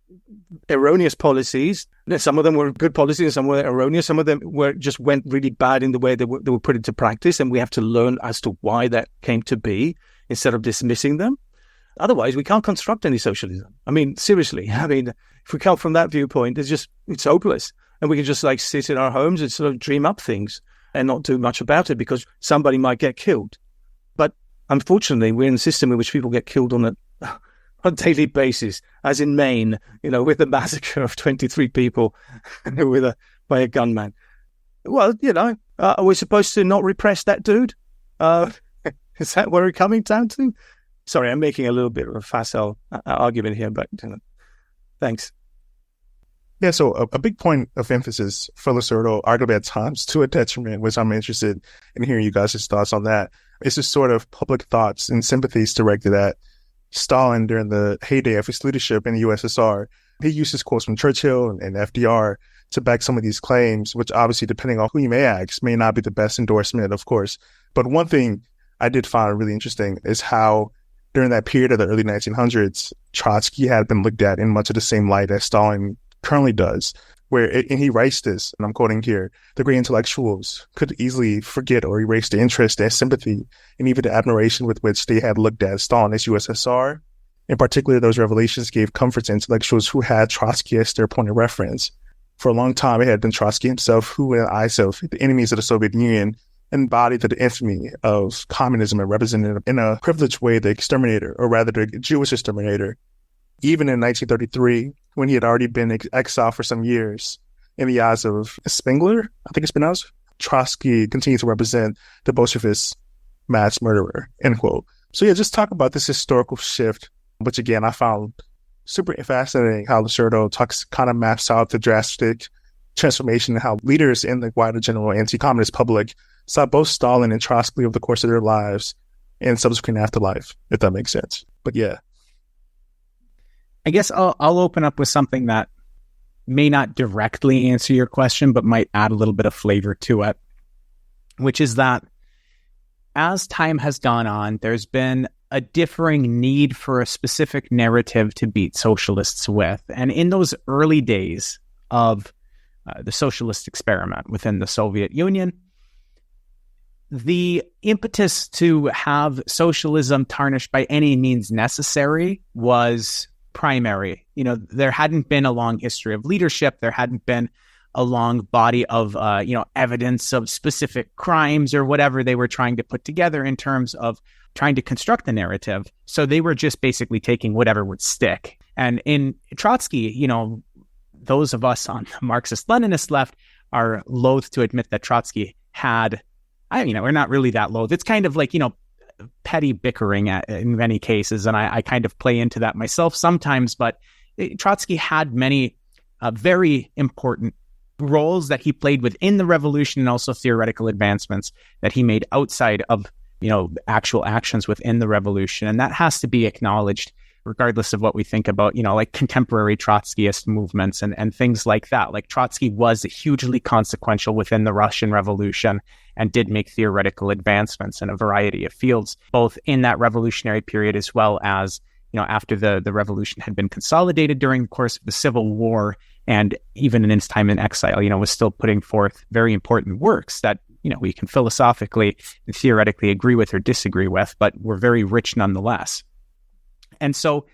erroneous policies. Some of them were good policies and some were erroneous. Some of them just went really bad in the way they were put into practice, and we have to learn as to why that came to be instead of dismissing them. Otherwise, we can't construct any socialism. I mean, seriously. If we come from that viewpoint, it's hopeless. And we can just sit in our homes and sort of dream up things and not do much about it because somebody might get killed. But unfortunately, we're in a system in which people get killed on a daily basis, as in Maine, with the massacre of 23 people by a gunman. Well, are we supposed to not repress that dude? Is that what we're coming down to? Sorry, I'm making a little bit of a facile argument here, but thanks. Yeah, so a big point of emphasis for Losurdo, arguably at times to a detriment, which I'm interested in hearing you guys' thoughts on that, is just sort of public thoughts and sympathies directed at Stalin during the heyday of his leadership in the USSR. He uses quotes from Churchill and FDR to back some of these claims, which obviously, depending on who you may ask, may not be the best endorsement, of course. But one thing I did find really interesting is how during that period of the early 1900s, Trotsky had been looked at in much of the same light as Stalin currently does, and he writes this, and I'm quoting here, the great intellectuals could easily forget or erase the interest and sympathy and even the admiration with which they had looked at Stalin's USSR. In particular, those revelations gave comfort to intellectuals who had Trotsky as their point of reference. For a long time, it had been Trotsky himself who, in the eyes of the enemies of the Soviet Union, embodied the infamy of communism and represented in a privileged way the exterminator, or rather the Jewish exterminator. Even in 1933, when he had already been exiled for some years, in the eyes of Spengler, I think it's pronounced, Trotsky continued to represent the Bolshevist mass murderer, end quote. So yeah, just talk about this historical shift, which again, I found super fascinating how Losurdo kind of maps out the drastic transformation and how leaders in the wider general anti-communist public saw both Stalin and Trotsky over the course of their lives and subsequent afterlife, if that makes sense. But yeah. I guess I'll open up with something that may not directly answer your question, but might add a little bit of flavor to it, which is that as time has gone on, there's been a differing need for a specific narrative to beat socialists with. And in those early days of the socialist experiment within the Soviet Union, the impetus to have socialism tarnished by any means necessary was primary. There hadn't been a long history of leadership. There hadn't been a long body of, evidence of specific crimes or whatever they were trying to put together in terms of trying to construct the narrative. So they were just basically taking whatever would stick. And in Trotsky, those of us on the Marxist-Leninist left are loath to admit that Trotsky had, we're not really that loath. It's kind of like, petty bickering in many cases, and I kind of play into that myself sometimes, but Trotsky had many very important roles that he played within the revolution and also theoretical advancements that he made outside of, actual actions within the revolution. And that has to be acknowledged regardless of what we think about, like contemporary Trotskyist movements and things like that. Like Trotsky was hugely consequential within the Russian Revolution and did make theoretical advancements in a variety of fields, both in that revolutionary period as well as, after the revolution had been consolidated during the course of the Civil War, and even in his time in exile, was still putting forth very important works that, we can philosophically and theoretically agree with or disagree with, but were very rich nonetheless. And so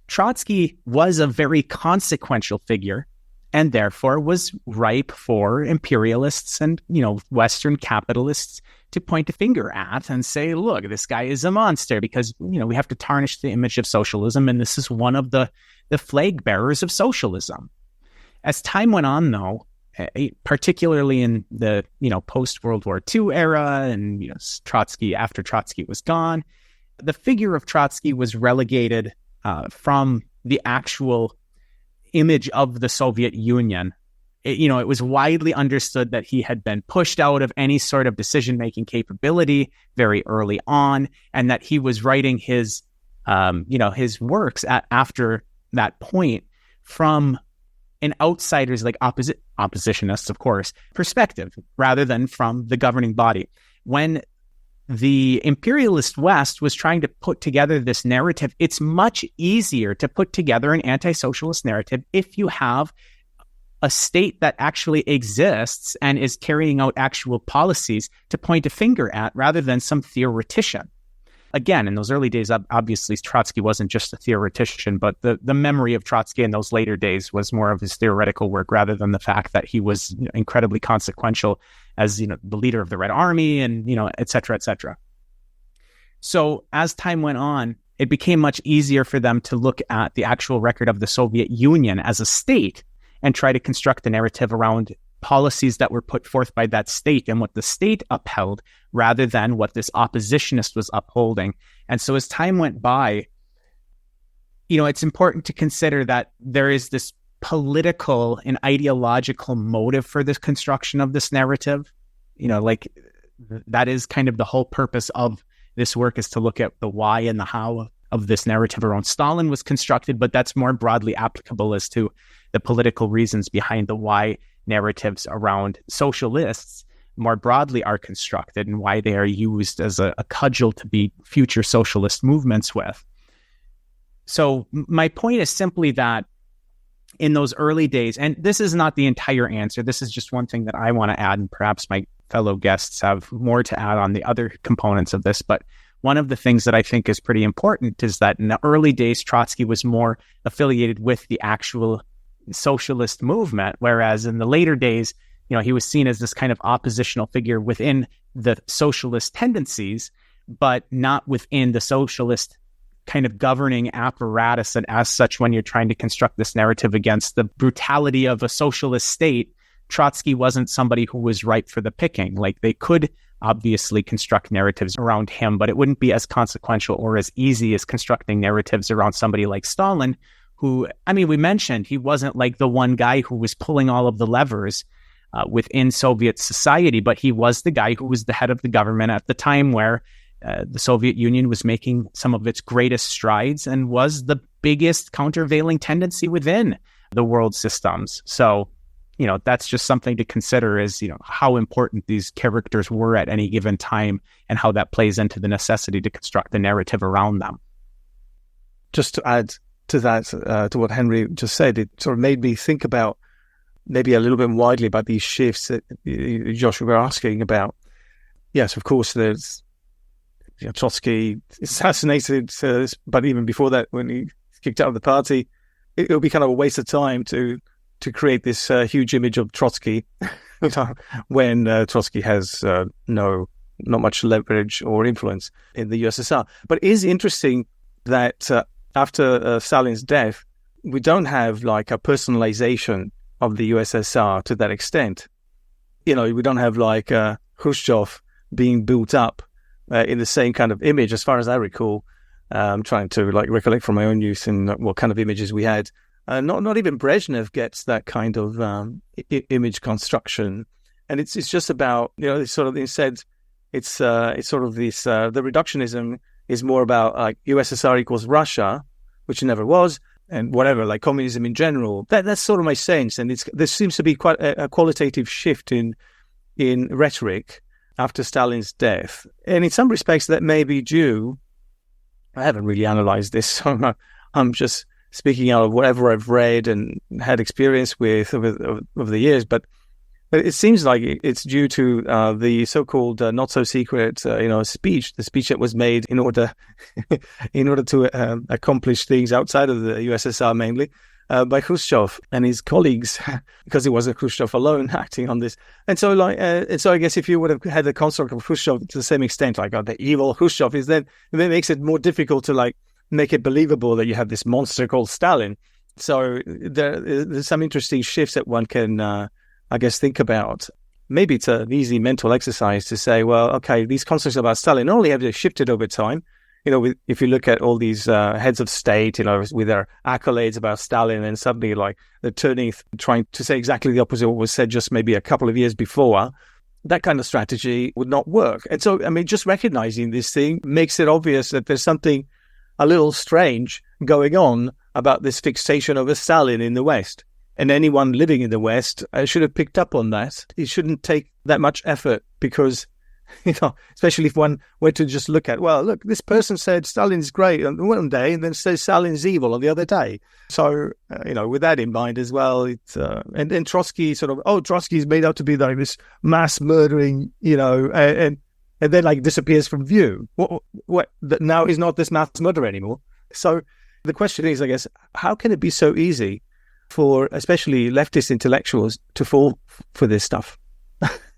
Trotsky was a very consequential figure and therefore was ripe for imperialists and, Western capitalists to point a finger at and say, look, this guy is a monster because, we have to tarnish the image of socialism. And this is one of the flag bearers of socialism. As time went on, though, particularly in the, post-World War II era and, Trotsky, after Trotsky was gone, the figure of Trotsky was relegated from the actual image of the Soviet Union. It was widely understood that he had been pushed out of any sort of decision-making capability very early on, and that he was writing his works after that point from an outsider's, like oppositionists, of course, perspective, rather than from the governing body. When the imperialist West was trying to put together this narrative, it's much easier to put together an anti-socialist narrative if you have a state that actually exists and is carrying out actual policies to point a finger at, rather than some theoretician. Again, in those early days, obviously, Trotsky wasn't just a theoretician, but the memory of Trotsky in those later days was more of his theoretical work rather than the fact that he was incredibly consequential as, the leader of the Red Army and, et cetera, et cetera. So as time went on, it became much easier for them to look at the actual record of the Soviet Union as a state and try to construct a narrative around policies that were put forth by that state and what the state upheld, rather than what this oppositionist was upholding. And so as time went by, it's important to consider that there is this political and ideological motive for this construction of this narrative. That is kind of the whole purpose of this work, is to look at the why and the how of this narrative around Stalin was constructed, but that's more broadly applicable as to the political reasons behind the why narratives around socialists more broadly are constructed and why they are used as a cudgel to beat future socialist movements with. So my point is simply that in those early days, and this is not the entire answer, this is just one thing that I want to add, and perhaps my fellow guests have more to add on the other components of this, but one of the things that I think is pretty important is that in the early days, Trotsky was more affiliated with the actual socialist movement, whereas in the later days, he was seen as this kind of oppositional figure within the socialist tendencies, but not within the socialist kind of governing apparatus. And as such, when you're trying to construct this narrative against the brutality of a socialist state, Trotsky wasn't somebody who was ripe for the picking. Like, they could obviously construct narratives around him, but it wouldn't be as consequential or as easy as constructing narratives around somebody like Stalin, who, we mentioned he wasn't like the one guy who was pulling all of the levers within Soviet society, but he was the guy who was the head of the government at the time where the Soviet Union was making some of its greatest strides and was the biggest countervailing tendency within the world systems. So, that's just something to consider, is, how important these characters were at any given time and how that plays into the necessity to construct the narrative around them. Just to add to that, to what Henry just said, it sort of made me think about maybe a little bit widely about these shifts that Joshua were asking about. Yes, of course, there's Trotsky assassinated, but even before that, when he kicked out of the party, it would be kind of a waste of time to create this huge image of Trotsky when Trotsky has not much leverage or influence in the USSR. But it is interesting that after Stalin's death, we don't have like a personalization of the USSR to that extent. We don't have like Khrushchev being built up in the same kind of image, as far as I recall. I'm trying to recollect from my own youth and what kind of images we had. Not even Brezhnev gets that kind of image construction, and it's just about, it's sort of instead it's sort of this the reductionism is more about like USSR equals Russia, which it never was, and whatever, like communism in general. That's sort of my sense, and there seems to be quite a qualitative shift in rhetoric after Stalin's death, and in some respects that may be due. I haven't really analyzed this, so I'm just speaking out of whatever I've read and had experience with over the years, but it seems like it's due to the so-called not so secret, speech, the speech that was made in order to accomplish things outside of the USSR mainly by Khrushchev and his colleagues, because it wasn't Khrushchev alone acting on this. And so, I guess if you would have had the construct of Khrushchev to the same extent, like the evil Khrushchev is, then it makes it more difficult to make it believable that you have this monster called Stalin. So there's some interesting shifts that one can, I guess, think about. Maybe it's an easy mental exercise to say, well, okay, these concepts about Stalin not only have they shifted over time. If you look at all these heads of state, with their accolades about Stalin, and suddenly they're trying to say exactly the opposite of what was said just maybe a couple of years before, that kind of strategy would not work. And so, just recognizing this thing makes it obvious that there's something a little strange going on about this fixation over Stalin in the West. And anyone living in the West should have picked up on that. It shouldn't take that much effort because, especially if one were to just look, this person said Stalin's great on one day and then says Stalin's evil on the other day. So, with that in mind as well, and then Trotsky Trotsky's made out to be like this mass murdering, and then disappears from view. What now he's not this mass murderer anymore. So the question is, I guess, how can it be so easy for especially leftist intellectuals to fall for this stuff?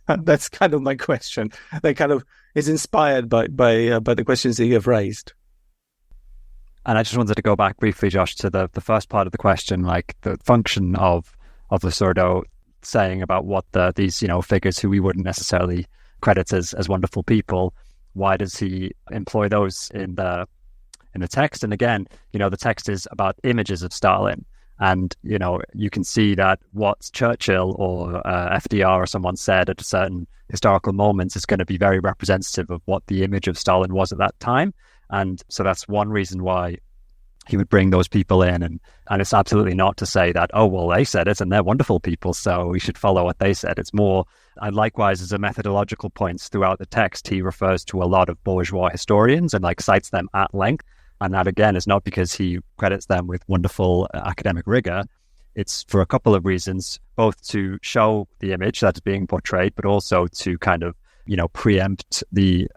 That's kind of my question. That kind of is inspired by the questions that you have raised. And I just wanted to go back briefly, Josh, to the first part of the question, like the function of Losurdo saying about what these figures who we wouldn't necessarily credit as wonderful people, why does he employ those in the text? And again, the text is about images of Stalin. And, you can see that what Churchill or FDR or someone said at a certain historical moment is going to be very representative of what the image of Stalin was at that time. And so that's one reason why he would bring those people in. And it's absolutely not to say that, oh, well, they said it and they're wonderful people, so we should follow what they said. It's more, and likewise, as a methodological points throughout the text, he refers to a lot of bourgeois historians and cites them at length. And that, again, is not because he credits them with wonderful academic rigor. It's for a couple of reasons, both to show the image that's being portrayed, but also to kind of, preempt the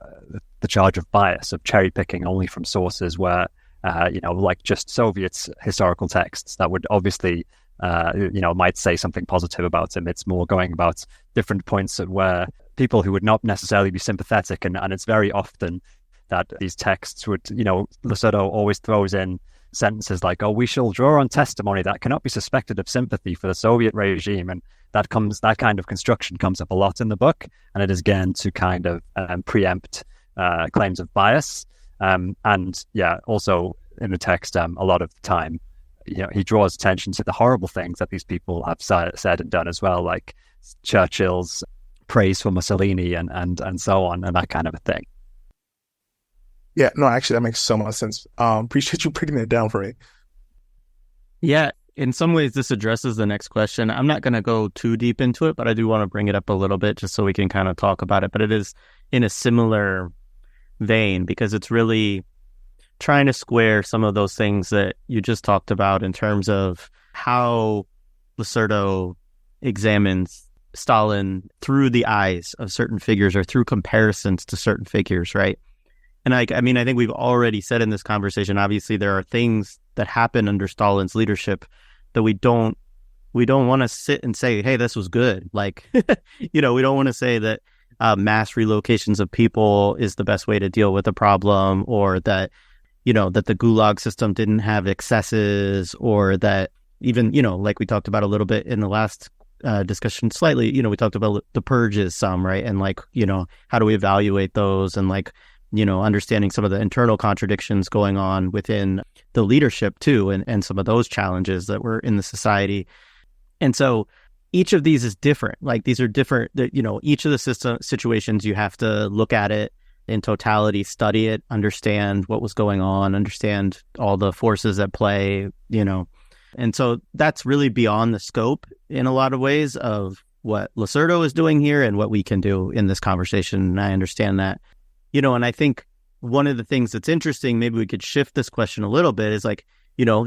charge of bias, of cherry picking only from sources where, like just Soviet historical texts that would obviously, might say something positive about him. It's more going about different points at where people who would not necessarily be sympathetic, and it's very often that these texts would, Losurdo always throws in sentences like, oh, we shall draw on testimony that cannot be suspected of sympathy for the Soviet regime. And that kind of construction comes up a lot in the book. And it is, again, to kind of preempt claims of bias. Also in the text, a lot of the time, he draws attention to the horrible things that these people have said and done as well, like Churchill's praise for Mussolini and so on, and that kind of a thing. Yeah, no, actually, that makes so much sense. Appreciate you breaking it down for me. Yeah, in some ways, this addresses the next question. I'm not going to go too deep into it, but I do want to bring it up a little bit just so we can kind of talk about it. But it is in a similar vein because it's really trying to square some of those things that you just talked about in terms of how Losurdo examines Stalin through the eyes of certain figures or through comparisons to certain figures, right? And I think we've already said in this conversation, obviously there are things that happen under Stalin's leadership that we don't want to sit and say, hey, this was good. Like, we don't want to say that mass relocations of people is the best way to deal with the problem, or that, that the Gulag system didn't have excesses, or that even, like we talked about a little bit in the last discussion slightly, we talked about the purges some, right? And how do we evaluate those, and understanding some of the internal contradictions going on within the leadership too, and some of those challenges that were in the society. And so each of these is different. Like these are different, each of the situations you have to look at it in totality, study it, understand what was going on, understand all the forces at play, And so that's really beyond the scope in a lot of ways of what Losurdo is doing here and what we can do in this conversation. And I understand that, and I think one of the things that's interesting, maybe we could shift this question a little bit, is like,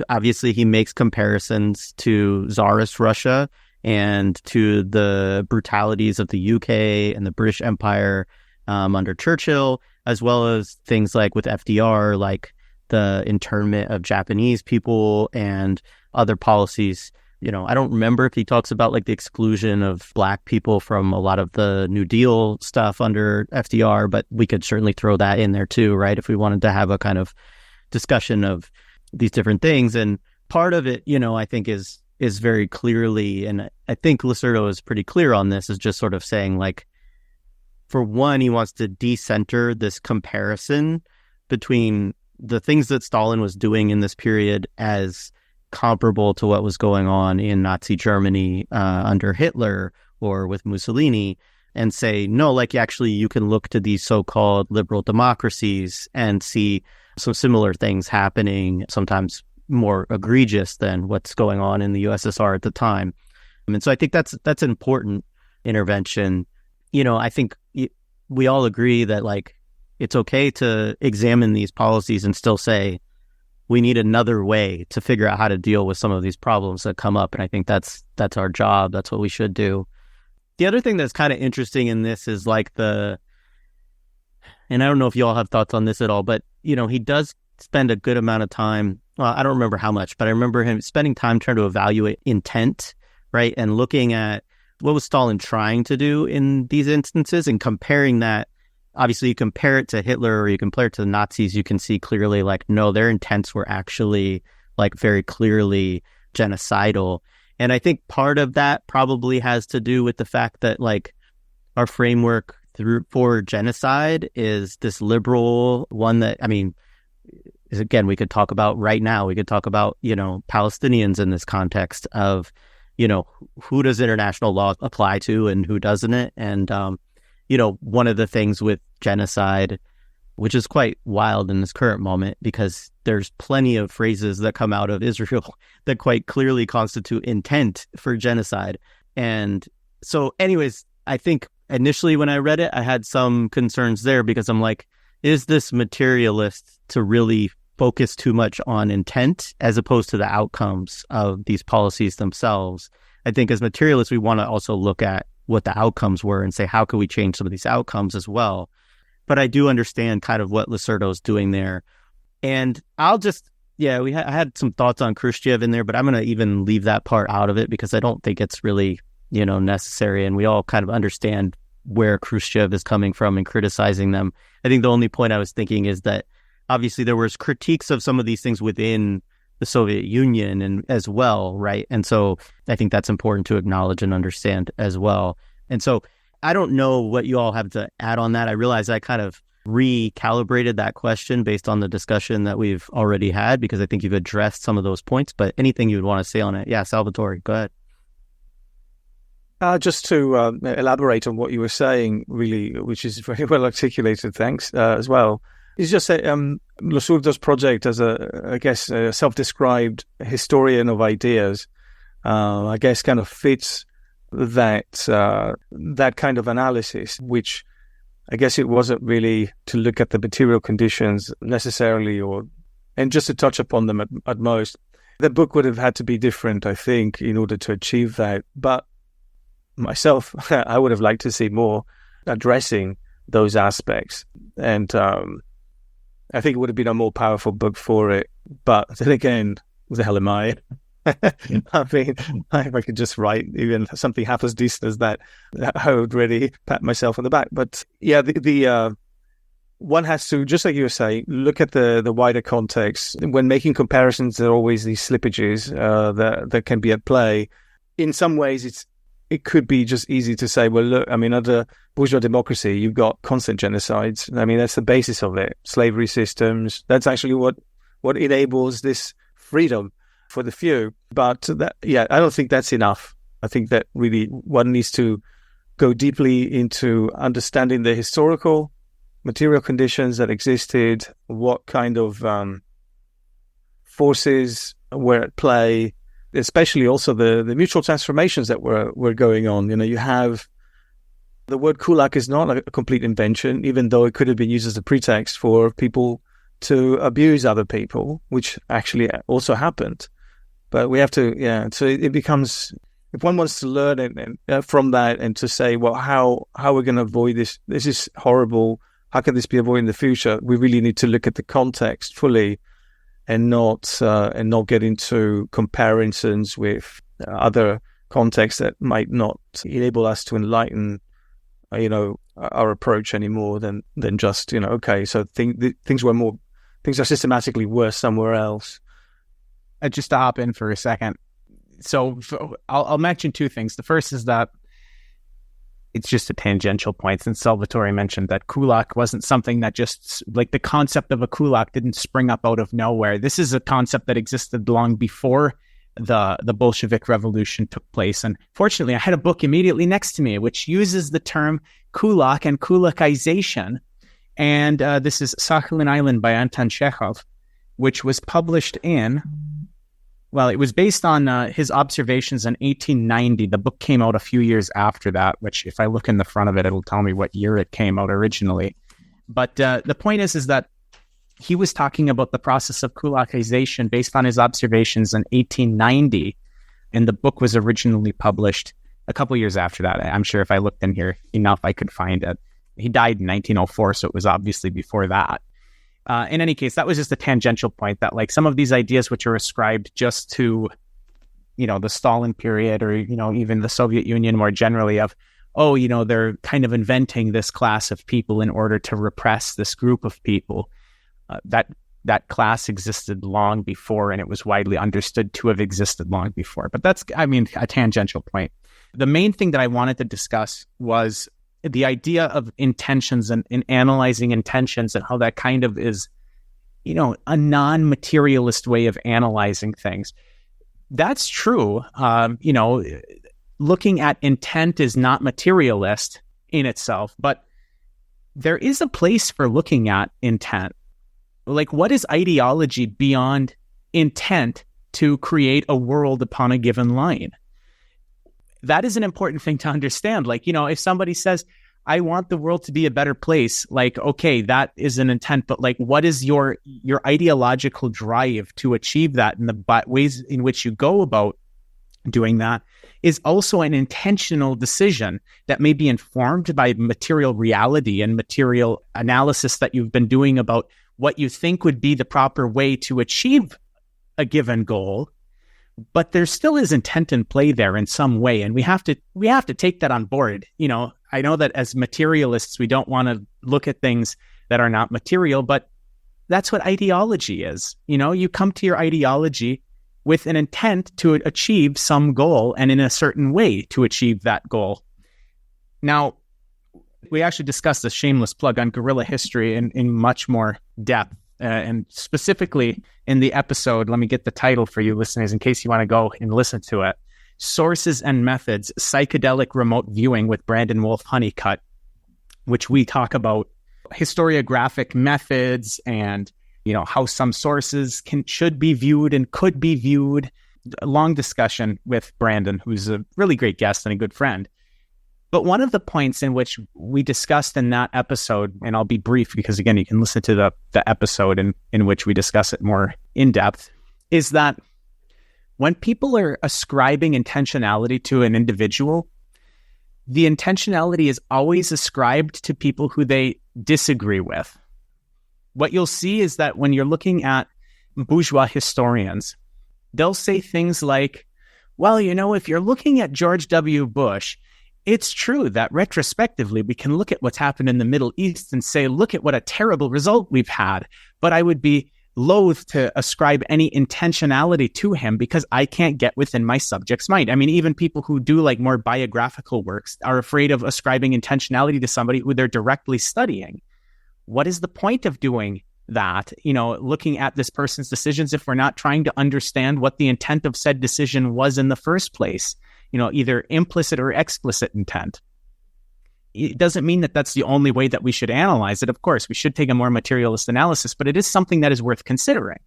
obviously he makes comparisons to Tsarist Russia and to the brutalities of the UK and the British Empire under Churchill, as well as things like with FDR, like the internment of Japanese people and other policies. I don't remember if he talks about like the exclusion of Black people from a lot of the New Deal stuff under FDR, but we could certainly throw that in there too, right? If we wanted to have a kind of discussion of these different things. And part of it, I think is very clearly, and I think Losurdo is pretty clear on this, is just sort of saying like, for one, he wants to decenter this comparison between the things that Stalin was doing in this period as comparable to what was going on in Nazi Germany under Hitler or with Mussolini, and say, no, like actually you can look to these so-called liberal democracies and see some similar things happening, sometimes more egregious than what's going on in the USSR at the time. And so I think that's an important intervention. I think we all agree that like it's okay to examine these policies and still say we need another way to figure out how to deal with some of these problems that come up. And I think that's our job. That's what we should do. The other thing that's kind of interesting in this is like and I don't know if you all have thoughts on this at all, but, he does spend a good amount of time. Well, I don't remember how much, but I remember him spending time trying to evaluate intent, right? And looking at what was Stalin trying to do in these instances and comparing that. Obviously, you compare it to Hitler or you compare it to the Nazis, you can see clearly like, no, their intents were actually like very clearly genocidal. And I think part of that probably has to do with the fact that like our framework for genocide is this liberal one that, again, we could talk about right now. We could talk about, Palestinians in this context of, who does international law apply to and who doesn't it? And, one of the things with genocide, which is quite wild in this current moment, because there's plenty of phrases that come out of Israel that quite clearly constitute intent for genocide. And so anyways, I think initially when I read it, I had some concerns there because I'm like, is this materialist to really focus too much on intent as opposed to the outcomes of these policies themselves? I think as materialists, we want to also look at what the outcomes were and say, how can we change some of these outcomes as well? But I do understand kind of what Losurdo's doing there. And I'll just, I had some thoughts on Khrushchev in there, but I'm going to even leave that part out of it because I don't think it's really, necessary. And we all kind of understand where Khrushchev is coming from and criticizing them. I think the only point I was thinking is that obviously there was critiques of some of these things within the Soviet Union and as well, right? And so I think that's important to acknowledge and understand as well. And so I don't know what you all have to add on that. I realize I kind of recalibrated that question based on the discussion that we've already had, because I think you've addressed some of those points, but anything you would want to say on it? Yeah, Salvatore, go ahead. Just to elaborate on what you were saying, really, which is very well articulated, thanks, as well. It's just that Losurdo's project as a self-described historian of ideas, I guess kind of fits that kind of analysis, which I guess it wasn't really to look at the material conditions necessarily, and just to touch upon them at most. The book would have had to be different, I think, in order to achieve that. But myself, I would have liked to see more addressing those aspects. And I think it would have been a more powerful book for it. But then again, who the hell am I? I mean, if I could just write even something half as decent as that, I would really pat myself on the back. But yeah, the one has to, just like you were saying, look at the wider context. When making comparisons, there are always these slippages that can be at play. In some ways, it could be just easy to say, well, look, I mean, under bourgeois democracy, you've got constant genocides. I mean, that's the basis of it. Slavery systems. That's actually what what enables this freedom for the few. But I don't think that's enough. I think that really one needs to go deeply into understanding the historical material conditions that existed, what kind of forces were at play, especially also the mutual transformations that were going on. You have the word kulak is not a complete invention, even though it could have been used as a pretext for people to abuse other people, which actually also happened. But we have to, so it becomes, if one wants to learn and from that and to say, well, how we're going to avoid this? This is horrible. How can this be avoided in the future? We really need to look at the context fully and not get into comparisons with other contexts that might not enable us to enlighten, our approach anymore than just, okay, so things are systematically worse somewhere else. Just to hop in for a second. So I'll mention two things. The first is that it's just a tangential point, since Salvatore mentioned that kulak wasn't something that just, like, the concept of a kulak didn't spring up out of nowhere. This is a concept that existed long before the Bolshevik Revolution took place. And fortunately, I had a book immediately next to me which uses the term kulak and kulakization. And this is Sakhalin Island by Anton Chekhov, which was published in... Well, it was based on his observations in 1890. The book came out a few years after that, which if I look in the front of it, it'll tell me what year it came out originally. But the point is that he was talking about the process of kulakization based on his observations in 1890. And the book was originally published a couple years after that. I'm sure if I looked in here enough, I could find it. He died in 1904, so it was obviously before that. In any case, that was just a tangential point that, like, some of these ideas which are ascribed just to, the Stalin period or, even the Soviet Union more generally of, they're kind of inventing this class of people in order to repress this group of people. That class existed long before, and it was widely understood to have existed long before. But that's, a tangential point. The main thing that I wanted to discuss was the idea of intentions and analyzing intentions and how that kind of is, a non-materialist way of analyzing things. That's true. Looking at intent is not materialist in itself, but there is a place for looking at intent. Like, what is ideology beyond intent to create a world upon a given line? That is an important thing to understand. Like, if somebody says, I want the world to be a better place, like, okay, that is an intent, but like, what is your ideological drive to achieve that? And the ways in which you go about doing that is also an intentional decision that may be informed by material reality and material analysis that you've been doing about what you think would be the proper way to achieve a given goal. But there still is intent in play there in some way, and we have to take that on board. I know that as materialists, we don't want to look at things that are not material, but that's what ideology is. You come to your ideology with an intent to achieve some goal and in a certain way to achieve that goal. Now, we actually discussed a shameless plug on guerrilla history in much more depth. And specifically in the episode, let me get the title for you listeners in case you want to go and listen to it. Sources and Methods, Psychedelic Remote Viewing with Brandon Wolf Honeycutt, which we talk about historiographic methods and, how some sources should be viewed and could be viewed. A long discussion with Brandon, who's a really great guest and a good friend. But one of the points in which we discussed in that episode, and I'll be brief because, again, you can listen to the episode in which we discuss it more in depth, is that when people are ascribing intentionality to an individual, the intentionality is always ascribed to people who they disagree with. What you'll see is that when you're looking at bourgeois historians, they'll say things like, well, if you're looking at George W. Bush, it's true that retrospectively we can look at what's happened in the Middle East and say, look at what a terrible result we've had. But I would be loath to ascribe any intentionality to him because I can't get within my subject's mind. Even people who do like more biographical works are afraid of ascribing intentionality to somebody who they're directly studying. What is the point of doing that, looking at this person's decisions, if we're not trying to understand what the intent of said decision was in the first place, either implicit or explicit intent. It doesn't mean that that's the only way that we should analyze it. Of course, we should take a more materialist analysis, but it is something that is worth considering.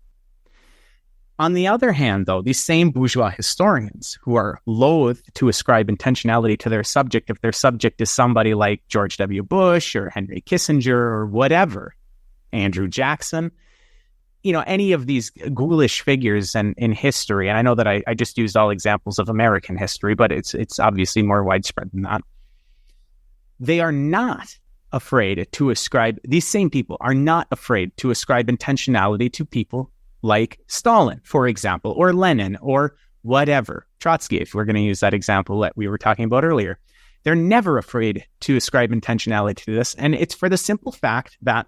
On the other hand, though, these same bourgeois historians who are loath to ascribe intentionality to their subject, if their subject is somebody like George W. Bush or Henry Kissinger or whatever, Andrew Jackson, any of these ghoulish figures in history, and I know that I just used all examples of American history, but it's obviously more widespread than that. They are not afraid to ascribe, these same people are not afraid to ascribe intentionality to people like Stalin, for example, or Lenin, or whatever, Trotsky, if we're going to use that example that we were talking about earlier. They're never afraid to ascribe intentionality to this, and it's for the simple fact that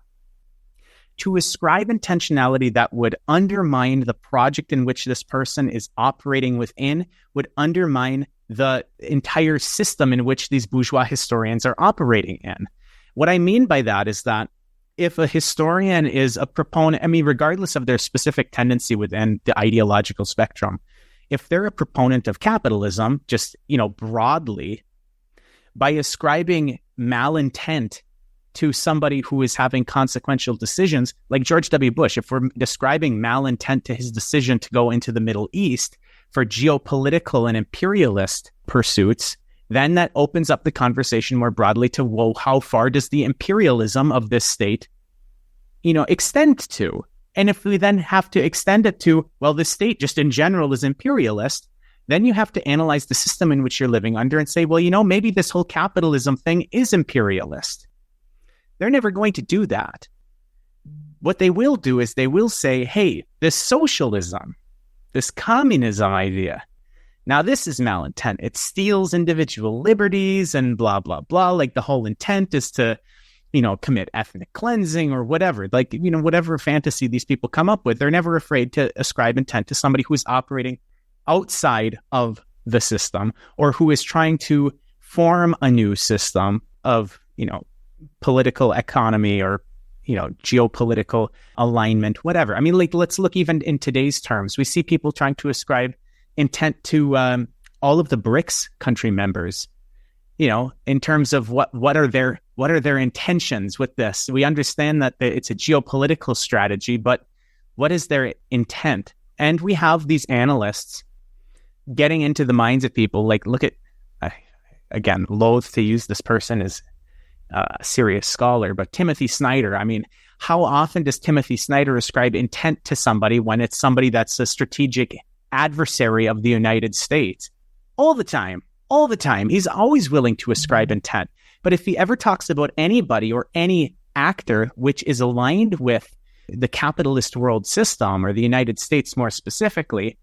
to ascribe intentionality that would undermine the project in which this person is operating within would undermine the entire system in which these bourgeois historians are operating in. What I mean by that is that if a historian is a proponent, regardless of their specific tendency within the ideological spectrum, if they're a proponent of capitalism, just, broadly, by ascribing malintent to somebody who is having consequential decisions, like George W. Bush, if we're describing malintent to his decision to go into the Middle East for geopolitical and imperialist pursuits, then that opens up the conversation more broadly to, well, how far does the imperialism of this state, extend to? And if we then have to extend it to, well, the state just in general is imperialist, then you have to analyze the system in which you're living under and say, well, maybe this whole capitalism thing is imperialist. They're never going to do that. What they will do is they will say, hey, this socialism, this communism idea, now this is malintent. It steals individual liberties and blah, blah, blah. Like the whole intent is to, commit ethnic cleansing or whatever. Like, whatever fantasy these people come up with, they're never afraid to ascribe intent to somebody who's operating outside of the system or who is trying to form a new system of, political economy or, geopolitical alignment, whatever. Let's look even in today's terms. We see people trying to ascribe intent to all of the BRICS country members, in terms of what are their intentions with this. We understand that it's a geopolitical strategy, but what is their intent? And we have these analysts getting into the minds of people. Like, look at, again, loath to use this person as a serious scholar, but Timothy Snyder. How often does Timothy Snyder ascribe intent to somebody when it's somebody that's a strategic adversary of the United States? All the time. He's always willing to ascribe intent. But if he ever talks about anybody or any actor which is aligned with the capitalist world system or the United States more specifically,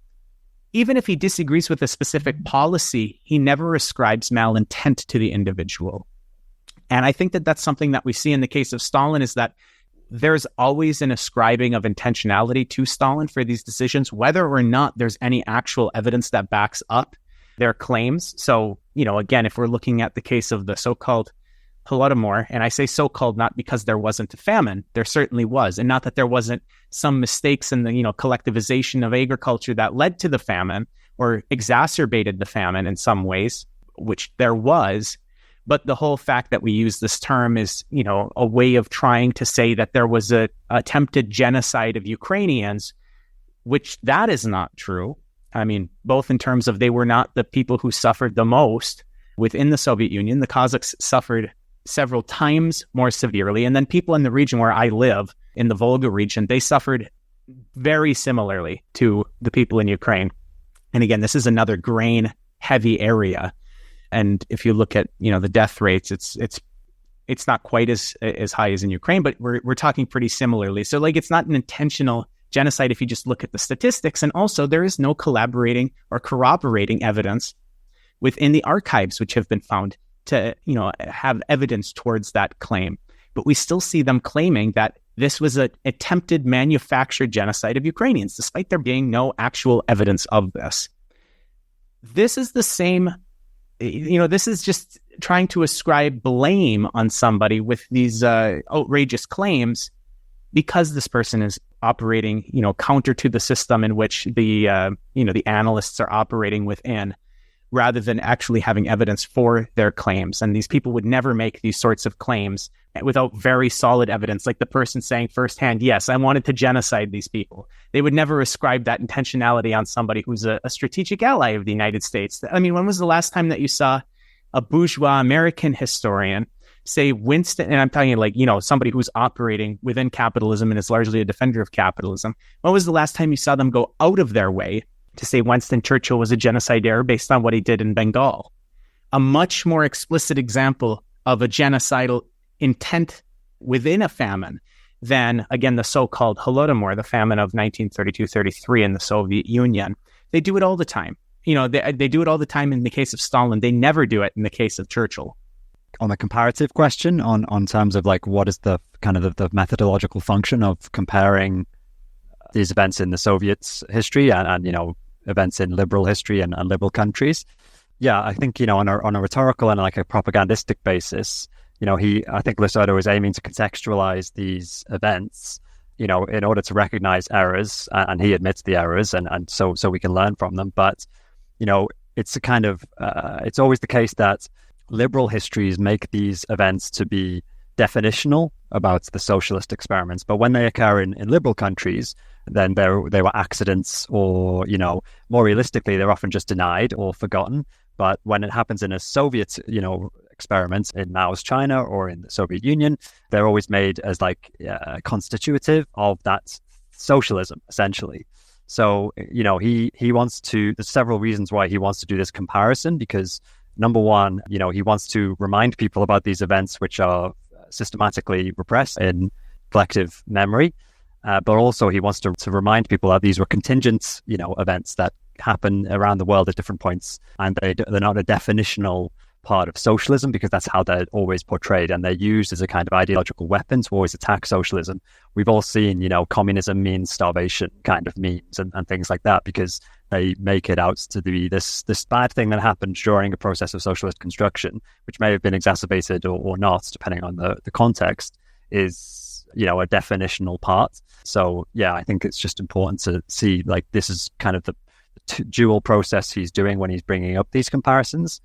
even if he disagrees with a specific policy, he never ascribes malintent to the individual. And I think that that's something that we see in the case of Stalin, is that there's always an ascribing of intentionality to Stalin for these decisions, whether or not there's any actual evidence that backs up their claims. So, again, if we're looking at the case of the so-called Holodomor, and I say so-called not because there wasn't a famine, there certainly was, and not that there wasn't some mistakes in the, collectivization of agriculture that led to the famine or exacerbated the famine in some ways, which there was. But the whole fact that we use this term is, a way of trying to say that there was a attempted genocide of Ukrainians, which that is not true. Both in terms of they were not the people who suffered the most within the Soviet Union. The Kazakhs suffered several times more severely. And then people in the region where I live, in the Volga region, they suffered very similarly to the people in Ukraine. And again, this is another grain-heavy area. And if you look at, the death rates, it's not quite as high as in Ukraine, but we're talking pretty similarly. So it's not an intentional genocide if you just look at the statistics. And also there is no collaborating or corroborating evidence within the archives which have been found to, have evidence towards that claim. But we still see them claiming that this was an attempted manufactured genocide of Ukrainians, despite there being no actual evidence of this. This is the same. This is just trying to ascribe blame on somebody with these outrageous claims because this person is operating, counter to the system in which the analysts are operating within, rather than actually having evidence for their claims. And these people would never make these sorts of claims without very solid evidence, like the person saying firsthand, yes, I wanted to genocide these people. They would never ascribe that intentionality on somebody who's a strategic ally of the United States. I mean, when was the last time that you saw a bourgeois American historian say Winston, and I'm telling you, somebody who's operating within capitalism and is largely a defender of capitalism, when was the last time you saw them go out of their way to say Winston Churchill was a genocidaire based on what he did in Bengal? A much more explicit example of a genocidal intent within a famine than, again, the so-called Holodomor, the famine of 1932-33 in the Soviet Union. They do it all the time. They do it all the time in the case of Stalin. They never do it in the case of Churchill. On the comparative question, on terms of what is the kind of the methodological function of comparing these events in the Soviets' history and events in liberal history and liberal countries. Yeah, I think, on a rhetorical and a propagandistic basis, I think Losurdo is aiming to contextualize these events, in order to recognize errors, and he admits the errors, and so we can learn from them. But, it's a kind of, it's always the case that liberal histories make these events to be definitional about the socialist experiments. But when they occur in liberal countries, then they were accidents, or, more realistically, they're often just denied or forgotten. But when it happens in a Soviet, experiment in Mao's China or in the Soviet Union, they're always made as constitutive of that socialism, essentially. So, he wants to, there's several reasons why he wants to do this comparison, because number one, he wants to remind people about these events which are systematically repressed in collective memory. But also he wants to remind people that these were contingent, events that happen around the world at different points, and they're not a definitional part of socialism, because that's how they're always portrayed, and they're used as a kind of ideological weapon to always attack socialism. We've all seen, communism means starvation kind of memes and things like that, because they make it out to be this bad thing that happened during a process of socialist construction, which may have been exacerbated or not, depending on the context, is, a definitional part. So, yeah, I think it's just important to see, this is kind of the dual process he's doing when he's bringing up these comparisons.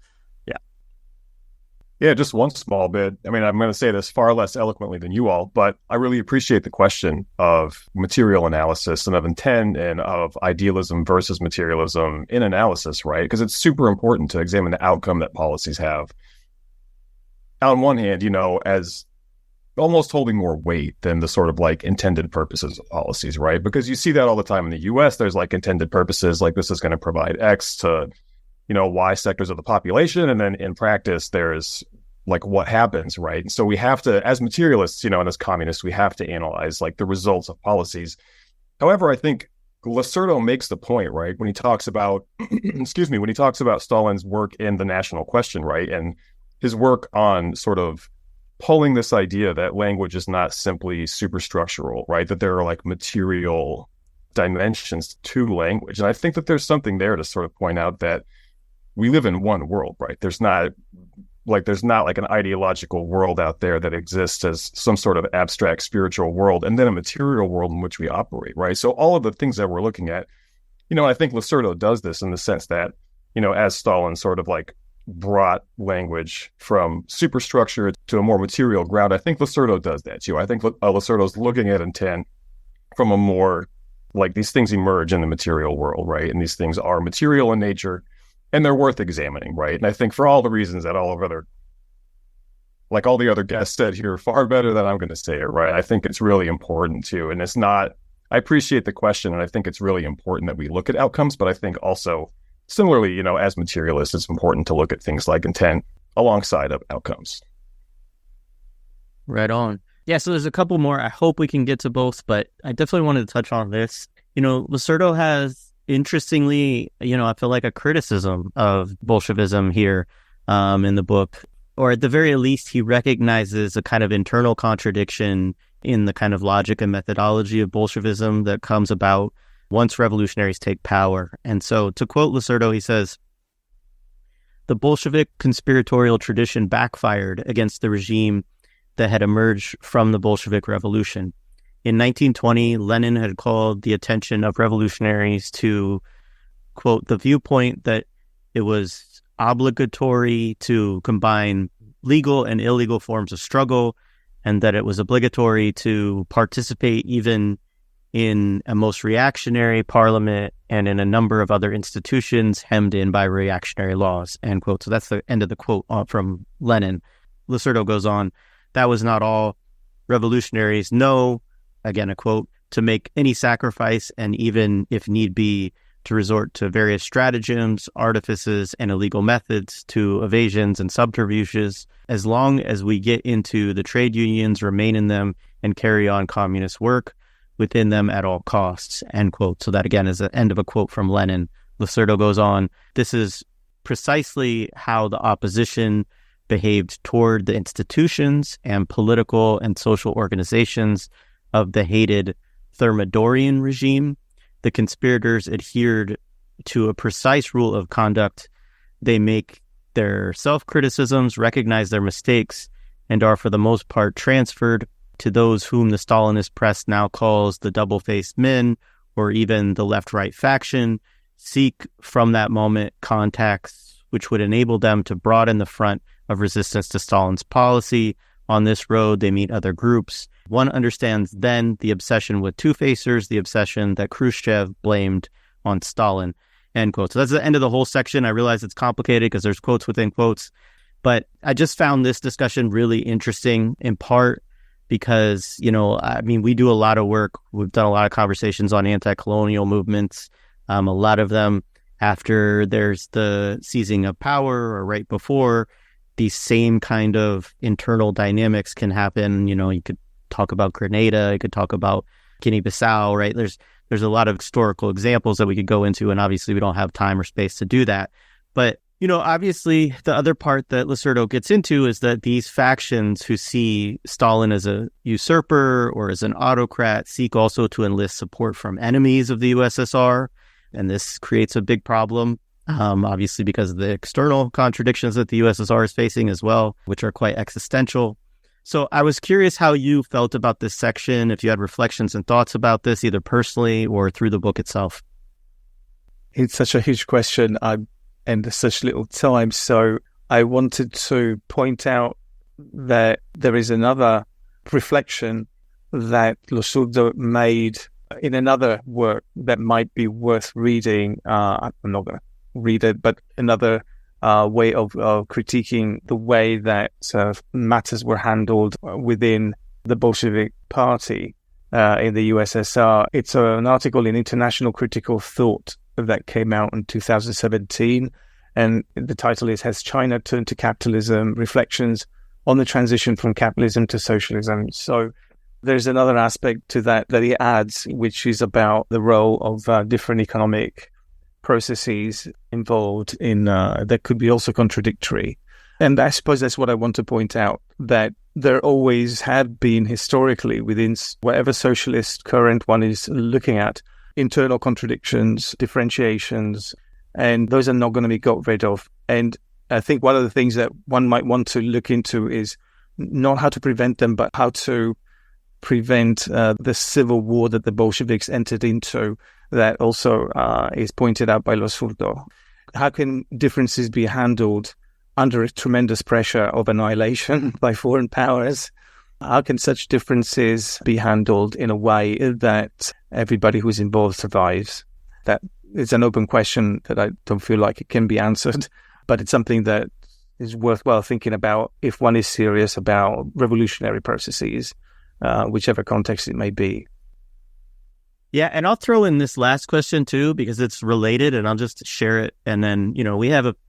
Yeah, just one small bit. I mean, I'm going to say this far less eloquently than you all, but I really appreciate the question of material analysis and of intent and of idealism versus materialism in analysis, right? Because it's super important to examine the outcome that policies have. On one hand, as almost holding more weight than the sort of intended purposes of policies, right? Because you see that all the time in the US. There's intended purposes, this is going to provide X to Y sectors of the population. And then in practice, there's what happens, right? And so we have to, as materialists, and as communists, we have to analyze the results of policies. However, I think Losurdo makes the point, right? When he talks about, when he talks about Stalin's work in the national question, right? And his work on sort of pulling this idea that language is not simply superstructural, right? That there are material dimensions to language. And I think that there's something there to sort of point out that we live in one world, right? There's not an ideological world out there that exists as some sort of abstract spiritual world, and then a material world in which we operate, right? So all of the things that we're looking at, I think Losurdo does this in the sense that, as Stalin sort of brought language from superstructure to a more material ground, I think Losurdo does that too. I think Losurdo's looking at intent from a more, these things emerge in the material world, right? And these things are material in nature, and they're worth examining, right? And I think for all the reasons that all the other guests said here, far better than I'm going to say it, right? I think it's really important too. And I appreciate the question, and I think it's really important that we look at outcomes, but I think also, similarly, as materialists, it's important to look at things like intent alongside of outcomes. Right on. Yeah, so there's a couple more. I hope we can get to both, but I definitely wanted to touch on this. Losurdo has, interestingly, I feel a criticism of Bolshevism here in the book, or at the very least, he recognizes a kind of internal contradiction in the kind of logic and methodology of Bolshevism that comes about once revolutionaries take power. And so, to quote Losurdo, he says, "The Bolshevik conspiratorial tradition backfired against the regime that had emerged from the Bolshevik Revolution. In 1920, Lenin had called the attention of revolutionaries to, quote, the viewpoint that it was obligatory to combine legal and illegal forms of struggle, and that it was obligatory to participate even in a most reactionary parliament and in a number of other institutions hemmed in by reactionary laws, end quote. So that's the end of the quote from Lenin. Losurdo goes on, that was not all. Revolutionaries know, again a quote, to make any sacrifice and even, if need be, to resort to various stratagems, artifices, and illegal methods, to evasions and subterfuges, as long as we get into the trade unions, remain in them, and carry on communist work within them at all costs, end quote. So that, again, is the end of a quote from Lenin. Losurdo goes on, this is precisely how the opposition behaved toward the institutions and political and social organizations of the hated Thermidorian regime. The conspirators adhered to a precise rule of conduct. They make their self-criticisms, recognize their mistakes, and are for the most part transferred to those whom the Stalinist press now calls the double-faced men, or even the left-right faction, seek from that moment contacts which would enable them to broaden the front of resistance to Stalin's policy. On this road, they meet other groups. One understands then the obsession with two-facers, the obsession that Khrushchev blamed on Stalin, end quote. So that's the end of the whole section. I realize it's complicated because there's quotes within quotes, but I just found this discussion really interesting, in part because, I mean, we do a lot of work. We've done a lot of conversations on anti-colonial movements, a lot of them after there's the seizing of power or right before. These same kind of internal dynamics can happen. You could talk about Grenada, you could talk about Guinea-Bissau, right? There's a lot of historical examples that we could go into, and obviously we don't have time or space to do that. But obviously, the other part that Losurdo gets into is that these factions who see Stalin as a usurper or as an autocrat seek also to enlist support from enemies of the USSR. And this creates a big problem, obviously, because of the external contradictions that the USSR is facing as well, which are quite existential. So I was curious how you felt about this section, if you had reflections and thoughts about this, either personally or through the book itself. It's such a huge question. And there's such little time. So I wanted to point out that there is another reflection that Losurdo made in another work that might be worth reading. I'm not going to read it, but another way of critiquing the way that matters were handled within the Bolshevik Party in the USSR. It's an article in International Critical Thought that came out in 2017, and the title is "Has China Turned to Capitalism? Reflections on the Transition from Capitalism to Socialism." So there's another aspect to that he adds, which is about the role of different economic processes involved in that could be also contradictory. And I suppose that's what I want to point out, that there always have been historically within whatever socialist current one is looking at, internal contradictions, differentiations, and those are not going to be got rid of. And I think one of the things that one might want to look into is not how to prevent them, but how to prevent the civil war that the Bolsheviks entered into, that also is pointed out by Losurdo. How can differences be handled under a tremendous pressure of annihilation by foreign powers? How can such differences be handled in a way that everybody who's involved survives? That is an open question that I don't feel like it can be answered, but it's something that is worthwhile thinking about if one is serious about revolutionary processes, whichever context it may be. Yeah, and I'll throw in this last question too, because it's related, and I'll just share it. And then,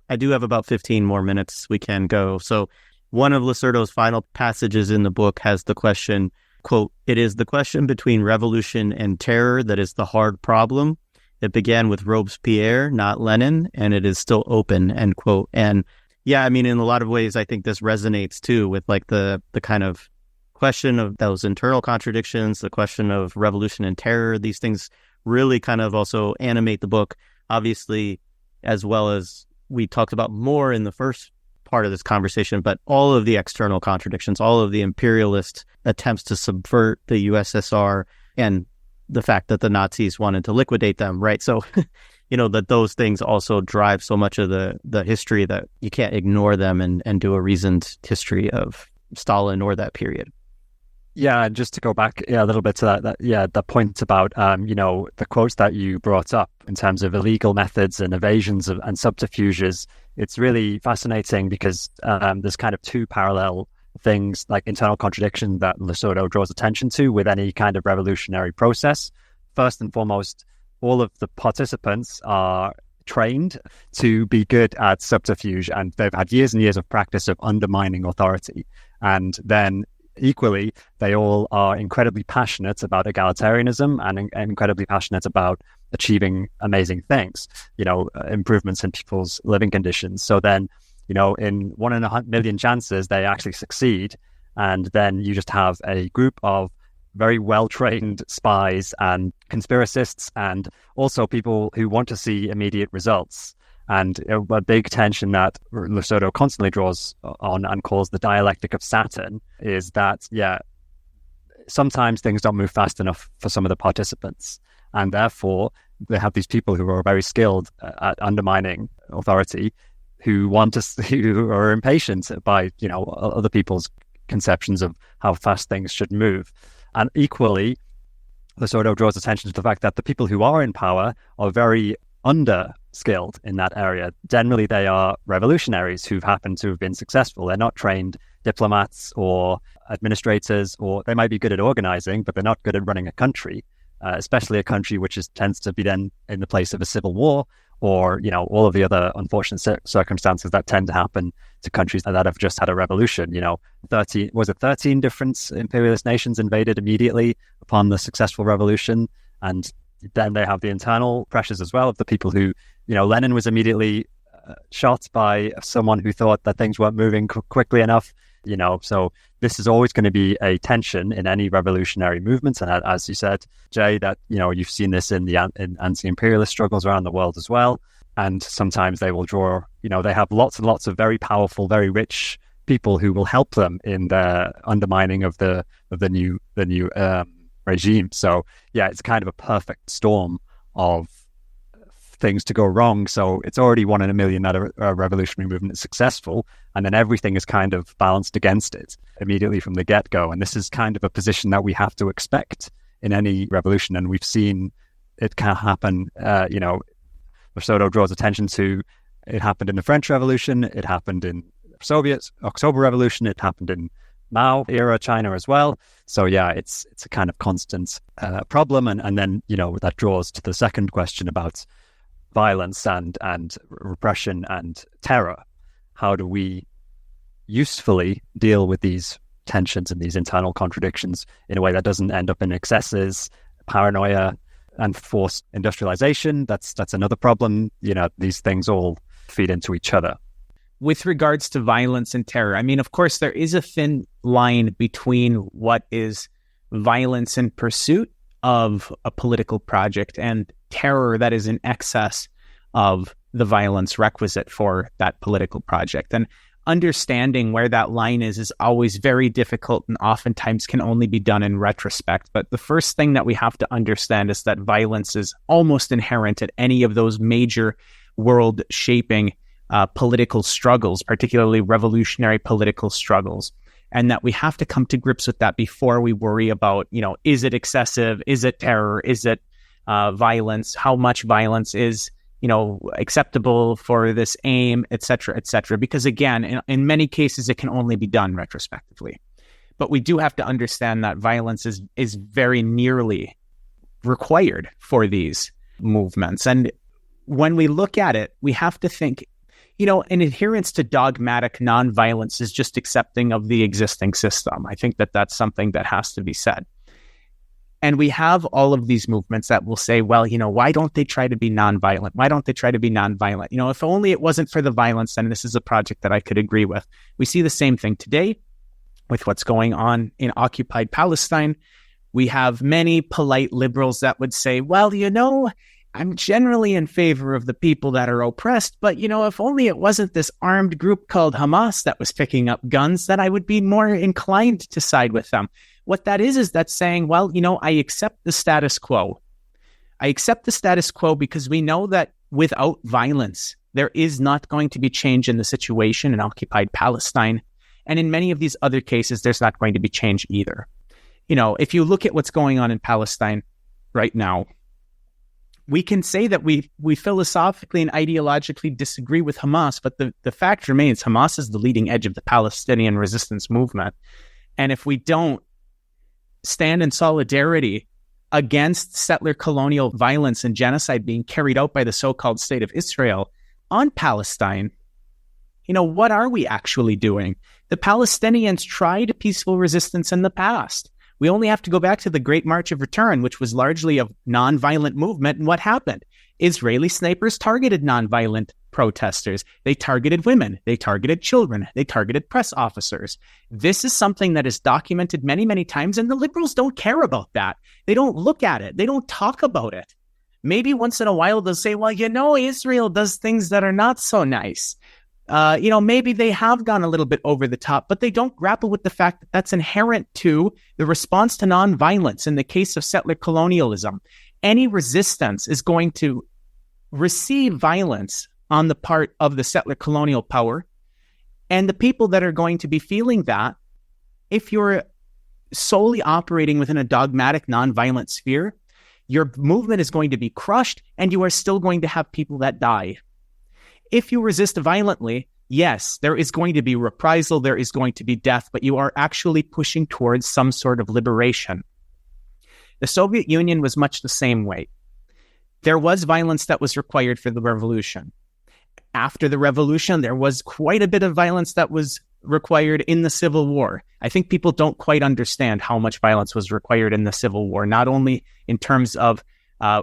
I do have about 15 more minutes we can go. So one of Losurdo's final passages in the book has the question, quote, "It is the question between revolution and terror that is the hard problem. It began with Robespierre, not Lenin, and it is still open," end quote. And yeah, I mean, in a lot of ways, I think this resonates too with like the kind of question of those internal contradictions, the question of revolution and terror. These things really kind of also animate the book, obviously, as well as we talked about more in the first part of this conversation, but all of the external contradictions, all of the imperialist attempts to subvert the USSR, and the fact that the Nazis wanted to liquidate them, right? So, that those things also drive so much of the history that you can't ignore them and do a reasoned history of Stalin or that period. Yeah, and just to go back a little bit to the point about, the quotes that you brought up in terms of illegal methods and evasions and subterfuges, it's really fascinating because there's kind of two parallel things, like internal contradiction, that Losurdo draws attention to with any kind of revolutionary process. First and foremost, all of the participants are trained to be good at subterfuge, and they've had years and years of practice of undermining authority. And then equally, they all are incredibly passionate about egalitarianism and incredibly passionate about achieving amazing things, improvements in people's living conditions. So then, in 1 in 1 million chances, they actually succeed. And then you just have a group of very well-trained spies and conspiracists, and also people who want to see immediate results. And a big tension that Losurdo constantly draws on and calls the dialectic of Saturn is that, sometimes things don't move fast enough for some of the participants. And therefore, they have these people who are very skilled at undermining authority, who are impatient by, other people's conceptions of how fast things should move. And equally, Losurdo draws attention to the fact that the people who are in power are very under-skilled in that area. Generally, they are revolutionaries who've happened to have been successful. They're not trained diplomats or administrators, or they might be good at organizing, but they're not good at running a country, especially a country which tends to be then in the place of a civil war, or, all of the other unfortunate circumstances that tend to happen to countries that have just had a revolution. 13 different imperialist nations invaded immediately upon the successful revolution. And then they have the internal pressures as well of the people who, Lenin was immediately shot by someone who thought that things weren't moving quickly enough, so this is always going to be a tension in any revolutionary movements. And as you said, Jay, that, you've seen this in anti-imperialist struggles around the world as well. And sometimes they will draw, they have lots and lots of very powerful, very rich people who will help them in the undermining of the new regime. So it's kind of a perfect storm of things to go wrong. So it's already 1 in a million that a revolutionary movement is successful, and then everything is kind of balanced against it immediately from the get-go. And this is kind of a position that we have to expect in any revolution, and we've seen it can happen. Losurdo draws attention to it happened in the French Revolution, it happened in Soviet October Revolution, it happened in Mao era China as well. So it's a kind of constant problem, and then that draws to the second question about violence and repression and terror. How do we usefully deal with these tensions and these internal contradictions in a way that doesn't end up in excesses, paranoia, and forced industrialization? That's another problem. These things all feed into each other. With regards to violence and terror, I mean, of course, there is a thin line between what is violence in pursuit of a political project and terror that is in excess of the violence requisite for that political project. And understanding where that line is always very difficult and oftentimes can only be done in retrospect. But the first thing that we have to understand is that violence is almost inherent at any of those major world-shaping political struggles, particularly revolutionary political struggles. And that we have to come to grips with that before we worry about, is it excessive? Is it terror? Is it violence? How much violence is, acceptable for this aim, et cetera, et cetera? Because again, in many cases, it can only be done retrospectively. But we do have to understand that violence is very nearly required for these movements. And when we look at it, we have to think, an adherence to dogmatic nonviolence is just accepting of the existing system. I think that that's something that has to be said. And we have all of these movements that will say, well, why don't they try to be nonviolent? Why don't they try to be nonviolent? If only it wasn't for the violence, then this is a project that I could agree with. We see the same thing today with what's going on in occupied Palestine. We have many polite liberals that would say, well, I'm generally in favor of the people that are oppressed, but, if only it wasn't this armed group called Hamas that was picking up guns, then I would be more inclined to side with them. What that is that's saying, well, I accept the status quo. I accept the status quo because we know that without violence, there is not going to be change in the situation in occupied Palestine. And in many of these other cases, there's not going to be change either. If you look at what's going on in Palestine right now, we can say that we philosophically and ideologically disagree with Hamas, but the fact remains Hamas is the leading edge of the Palestinian resistance movement. And if we don't stand in solidarity against settler colonial violence and genocide being carried out by the so-called state of Israel on Palestine, what are we actually doing? The Palestinians tried peaceful resistance in the past. We only have to go back to the Great March of Return, which was largely a nonviolent movement. And what happened? Israeli snipers targeted nonviolent protesters. They targeted women. They targeted children. They targeted press officers. This is something that is documented many, many times, and the liberals don't care about that. They don't look at it. They don't talk about it. Maybe once in a while they'll say, well, Israel does things that are not so nice. Maybe they have gone a little bit over the top, but they don't grapple with the fact that that's inherent to the response to nonviolence in the case of settler colonialism. Any resistance is going to receive violence on the part of the settler colonial power. And the people that are going to be feeling that, if you're solely operating within a dogmatic nonviolent sphere, your movement is going to be crushed and you are still going to have people that die. If you resist violently, yes, there is going to be reprisal, there is going to be death, but you are actually pushing towards some sort of liberation. The Soviet Union was much the same way. There was violence that was required for the revolution. After the revolution, there was quite a bit of violence that was required in the Civil War. I think people don't quite understand how much violence was required in the Civil War, not only in terms of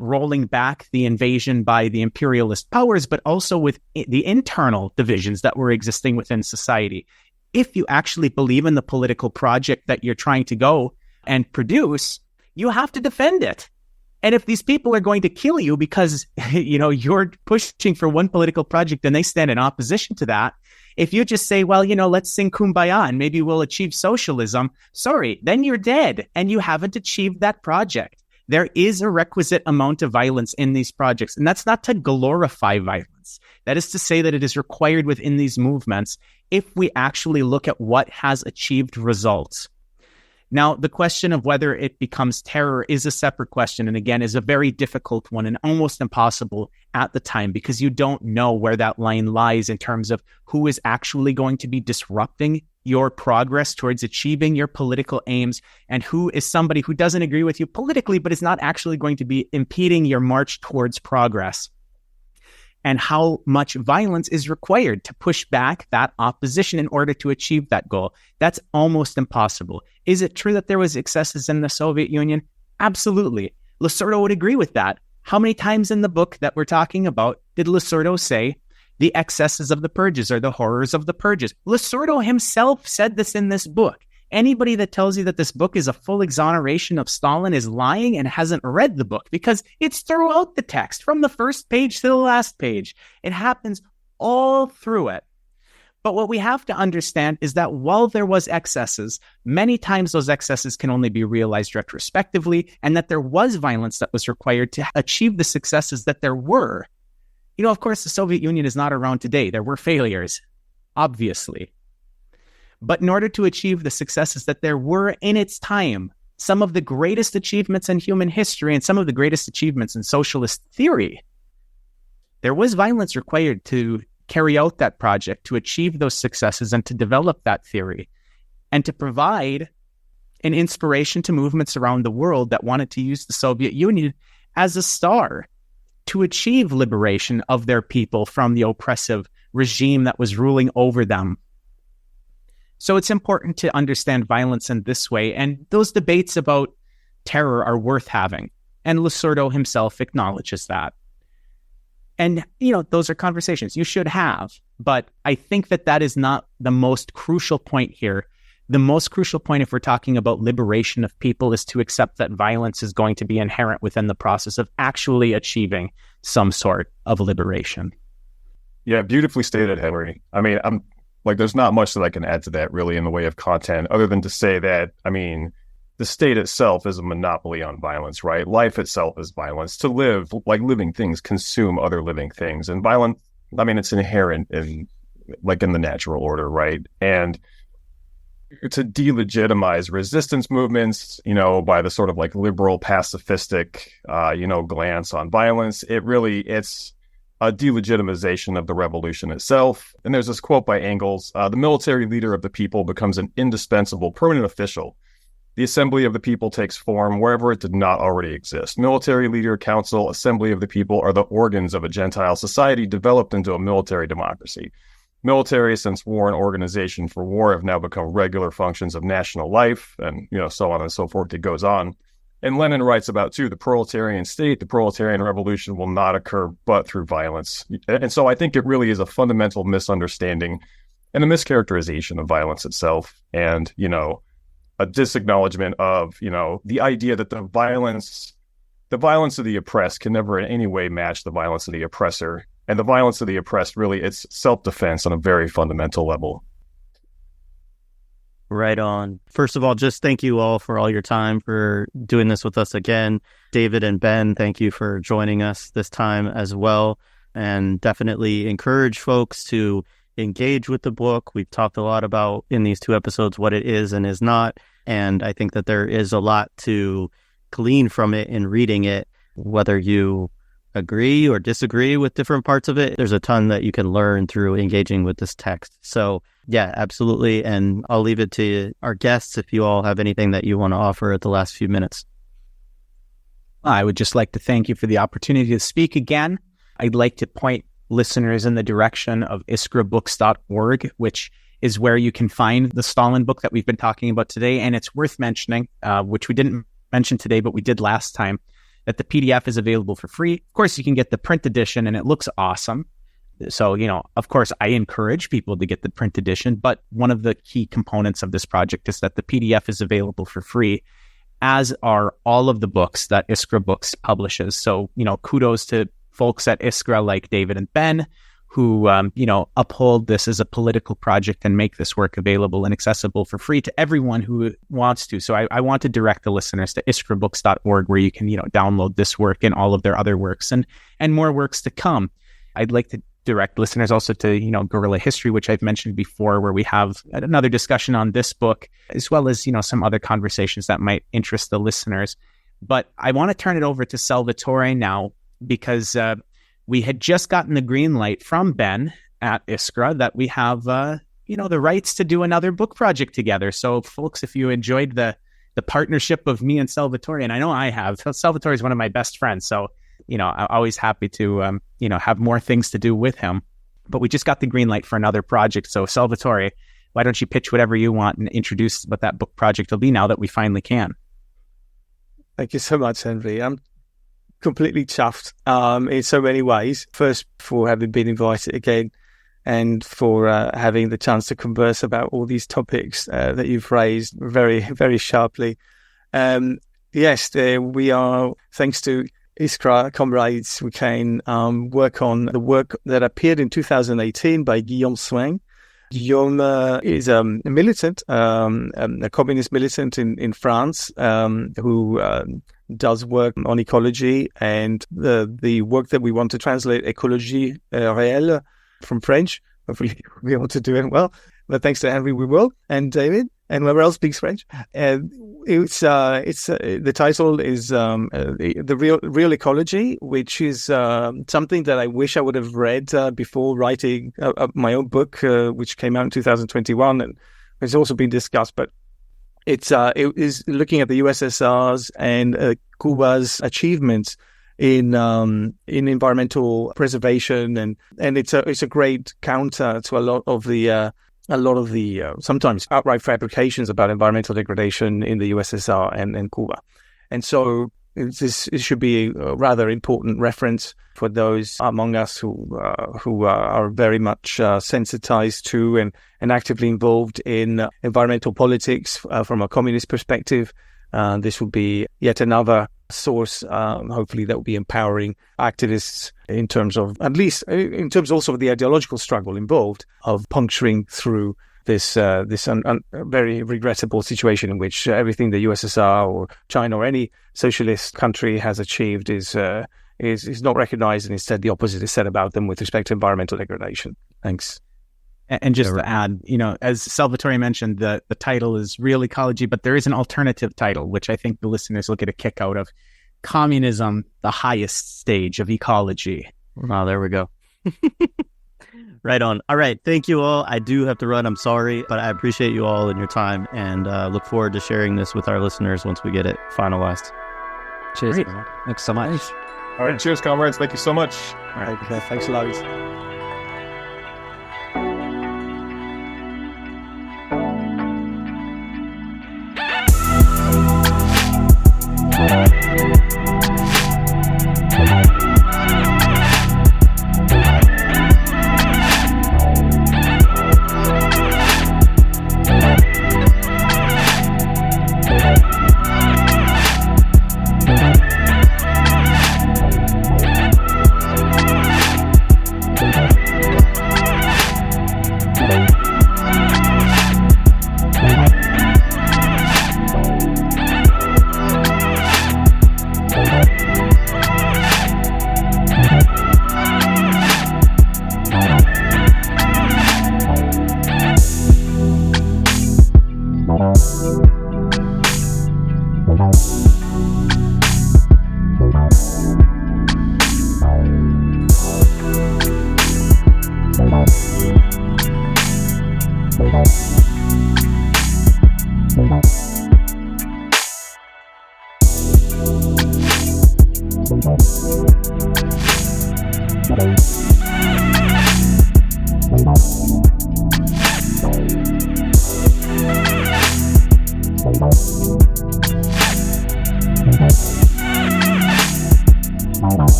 rolling back the invasion by the imperialist powers, but also with the internal divisions that were existing within society. If you actually believe in the political project that you're trying to go and produce, you have to defend it. And if these people are going to kill you because, you're pushing for one political project and they stand in opposition to that, if you just say, well, let's sing Kumbaya and maybe we'll achieve socialism, sorry, then you're dead and you haven't achieved that project. There is a requisite amount of violence in these projects, and that's not to glorify violence. That is to say that it is required within these movements if we actually look at what has achieved results. Now, the question of whether it becomes terror is a separate question, and again, is a very difficult one and almost impossible at the time because you don't know where that line lies in terms of who is actually going to be disrupting your progress towards achieving your political aims and who is somebody who doesn't agree with you politically but is not actually going to be impeding your march towards progress. And how much violence is required to push back that opposition in order to achieve that goal. That's almost impossible. Is it true that there was excesses in the Soviet Union? Absolutely. Losurdo would agree with that. How many times in the book that we're talking about did Losurdo say the excesses of the purges or the horrors of the purges? Losurdo himself said this in this book. Anybody that tells you that this book is a full exoneration of Stalin is lying and hasn't read the book because it's throughout the text, from the first page to the last page. It happens all through it. But what we have to understand is that while there was excesses, many times those excesses can only be realized retrospectively, and that there was violence that was required to achieve the successes that there were. Of course, the Soviet Union is not around today. There were failures, obviously. But in order to achieve the successes that there were in its time, some of the greatest achievements in human history and some of the greatest achievements in socialist theory, there was violence required to carry out that project, to achieve those successes and to develop that theory and to provide an inspiration to movements around the world that wanted to use the Soviet Union as a star to achieve liberation of their people from the oppressive regime that was ruling over them. So it's important to understand violence in this way, and those debates about terror are worth having. And Losurdo himself acknowledges that. And, those are conversations you should have, but I think that is not the most crucial point here. the most crucial point, if we're talking about liberation of people, is to accept that violence is going to be inherent within the process of actually achieving some sort of liberation. Yeah, beautifully stated, Henry. I mean, I'm like, there's not much that I can add to that really in the way of content, other than to say that, I mean, the state itself is a monopoly on violence, right? Life itself is violence. To live, like living things consume other living things. And violence, I mean, it's inherent in the natural order, right? And to delegitimize resistance movements, by the sort of like liberal pacifistic, glance on violence, it's a delegitimization of the revolution itself. And there's this quote by Engels, the military leader of the people becomes an indispensable permanent official. The assembly of the people takes form wherever it did not already exist. Military leader, council, assembly of the people are the organs of a Gentile society developed into a military democracy. Military, since war and organization for war have now become regular functions of national life, and so on and so forth. It goes on. And Lenin writes about, too, the proletarian state, the proletarian revolution will not occur but through violence. And so I think it really is a fundamental misunderstanding and a mischaracterization of violence itself. And, a disacknowledgement of, the idea that the violence of the oppressed can never in any way match the violence of the oppressor. And the violence of the oppressed, really, it's self-defense on a very fundamental level. Right on. First of all, just thank you all for all your time, for doing this with us again. David and Ben, thank you for joining us this time as well. And definitely encourage folks to engage with the book. We've talked a lot about in these 2 episodes what it is and is not. And I think that there is a lot to glean from it in reading it, whether you agree or disagree with different parts of it. There's a ton that you can learn through engaging with this text. So yeah, absolutely. And I'll leave it to our guests if you all have anything that you want to offer at the last few minutes. I would just like to thank you for the opportunity to speak again. I'd like to point listeners in the direction of iskrabooks.org, which is where you can find the Stalin book that we've been talking about today. And it's worth mentioning, which we didn't mention today, but we did last time, that the PDF is available for free. Of course, you can get the print edition and it looks awesome. So, of course, I encourage people to get the print edition, but one of the key components of this project is that the PDF is available for free, as are all of the books that Iskra Books publishes. So, kudos to folks at Iskra like David and Ben, who, uphold this as a political project and make this work available and accessible for free to everyone who wants to. So I want to direct the listeners to iskrabooks.org, where you can, download this work and all of their other works and more works to come. I'd like to direct listeners also to, Guerrilla History, which I've mentioned before, where we have another discussion on this book, as well as, some other conversations that might interest the listeners. But I want to turn it over to Salvatore now, because we had just gotten the green light from Ben at Iskra that we have, the rights to do another book project together. So, folks, if you enjoyed the partnership of me and Salvatore, and I know I have, Salvatore is one of my best friends. So, I'm always happy to, have more things to do with him. But we just got the green light for another project. So, Salvatore, why don't you pitch whatever you want and introduce what that book project will be now that we finally can? Thank you so much, Henry. I'm completely chuffed in so many ways. First, for having been invited again, and for having the chance to converse about all these topics that you've raised very, very sharply. Yes, we are, thanks to Iskra comrades, we can work on the work that appeared in 2018 by Guillaume Swing. Guillaume is a militant, a communist militant in France, who does work on ecology, and the work that we want to translate, Écologie réelle, from French. Hopefully we want to do it well. But thanks to Henry, we will, and David, and whoever else speaks French. It's the title is the real ecology, which is something that I wish I would have read before writing my own book, which came out in 2021, and has also been discussed. But it is looking at the USSR's and Cuba's achievements in environmental preservation, and it's a great counter to a lot of the sometimes outright fabrications about environmental degradation in the USSR and Cuba. And so it should be a rather important reference for those among us who are very much sensitized to and actively involved in environmental politics from a communist perspective. This will be yet another source, hopefully, that will be empowering activists in terms of, at least in terms also of the ideological struggle involved, of puncturing through this very regrettable situation in which everything the USSR or China or any socialist country has achieved is not recognized, and instead the opposite is said about them with respect to environmental degradation. Thanks. And just to add, as Salvatore mentioned, the title is Real Ecology, but there is an alternative title, which I think the listeners will get a kick out of. Communism, the Highest Stage of Ecology. Oh, there we go. Right on. All right. Thank you all. I do have to run. I'm sorry, but I appreciate you all and your time, and look forward to sharing this with our listeners once we get it finalized. Cheers. Thanks so much. Thanks. All right. Cheers, comrades. Thank you so much. All right. Thanks a lot.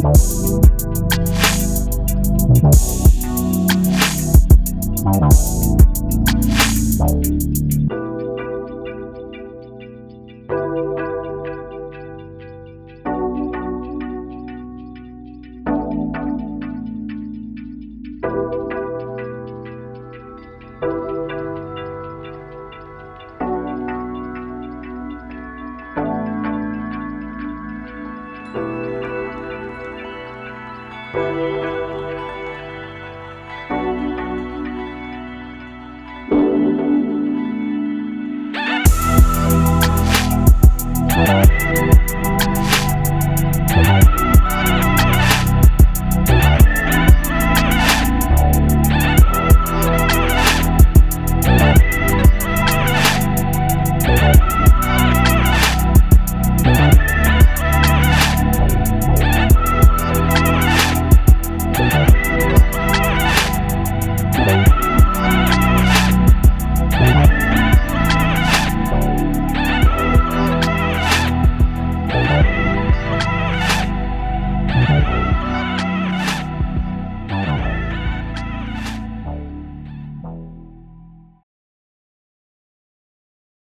Bye.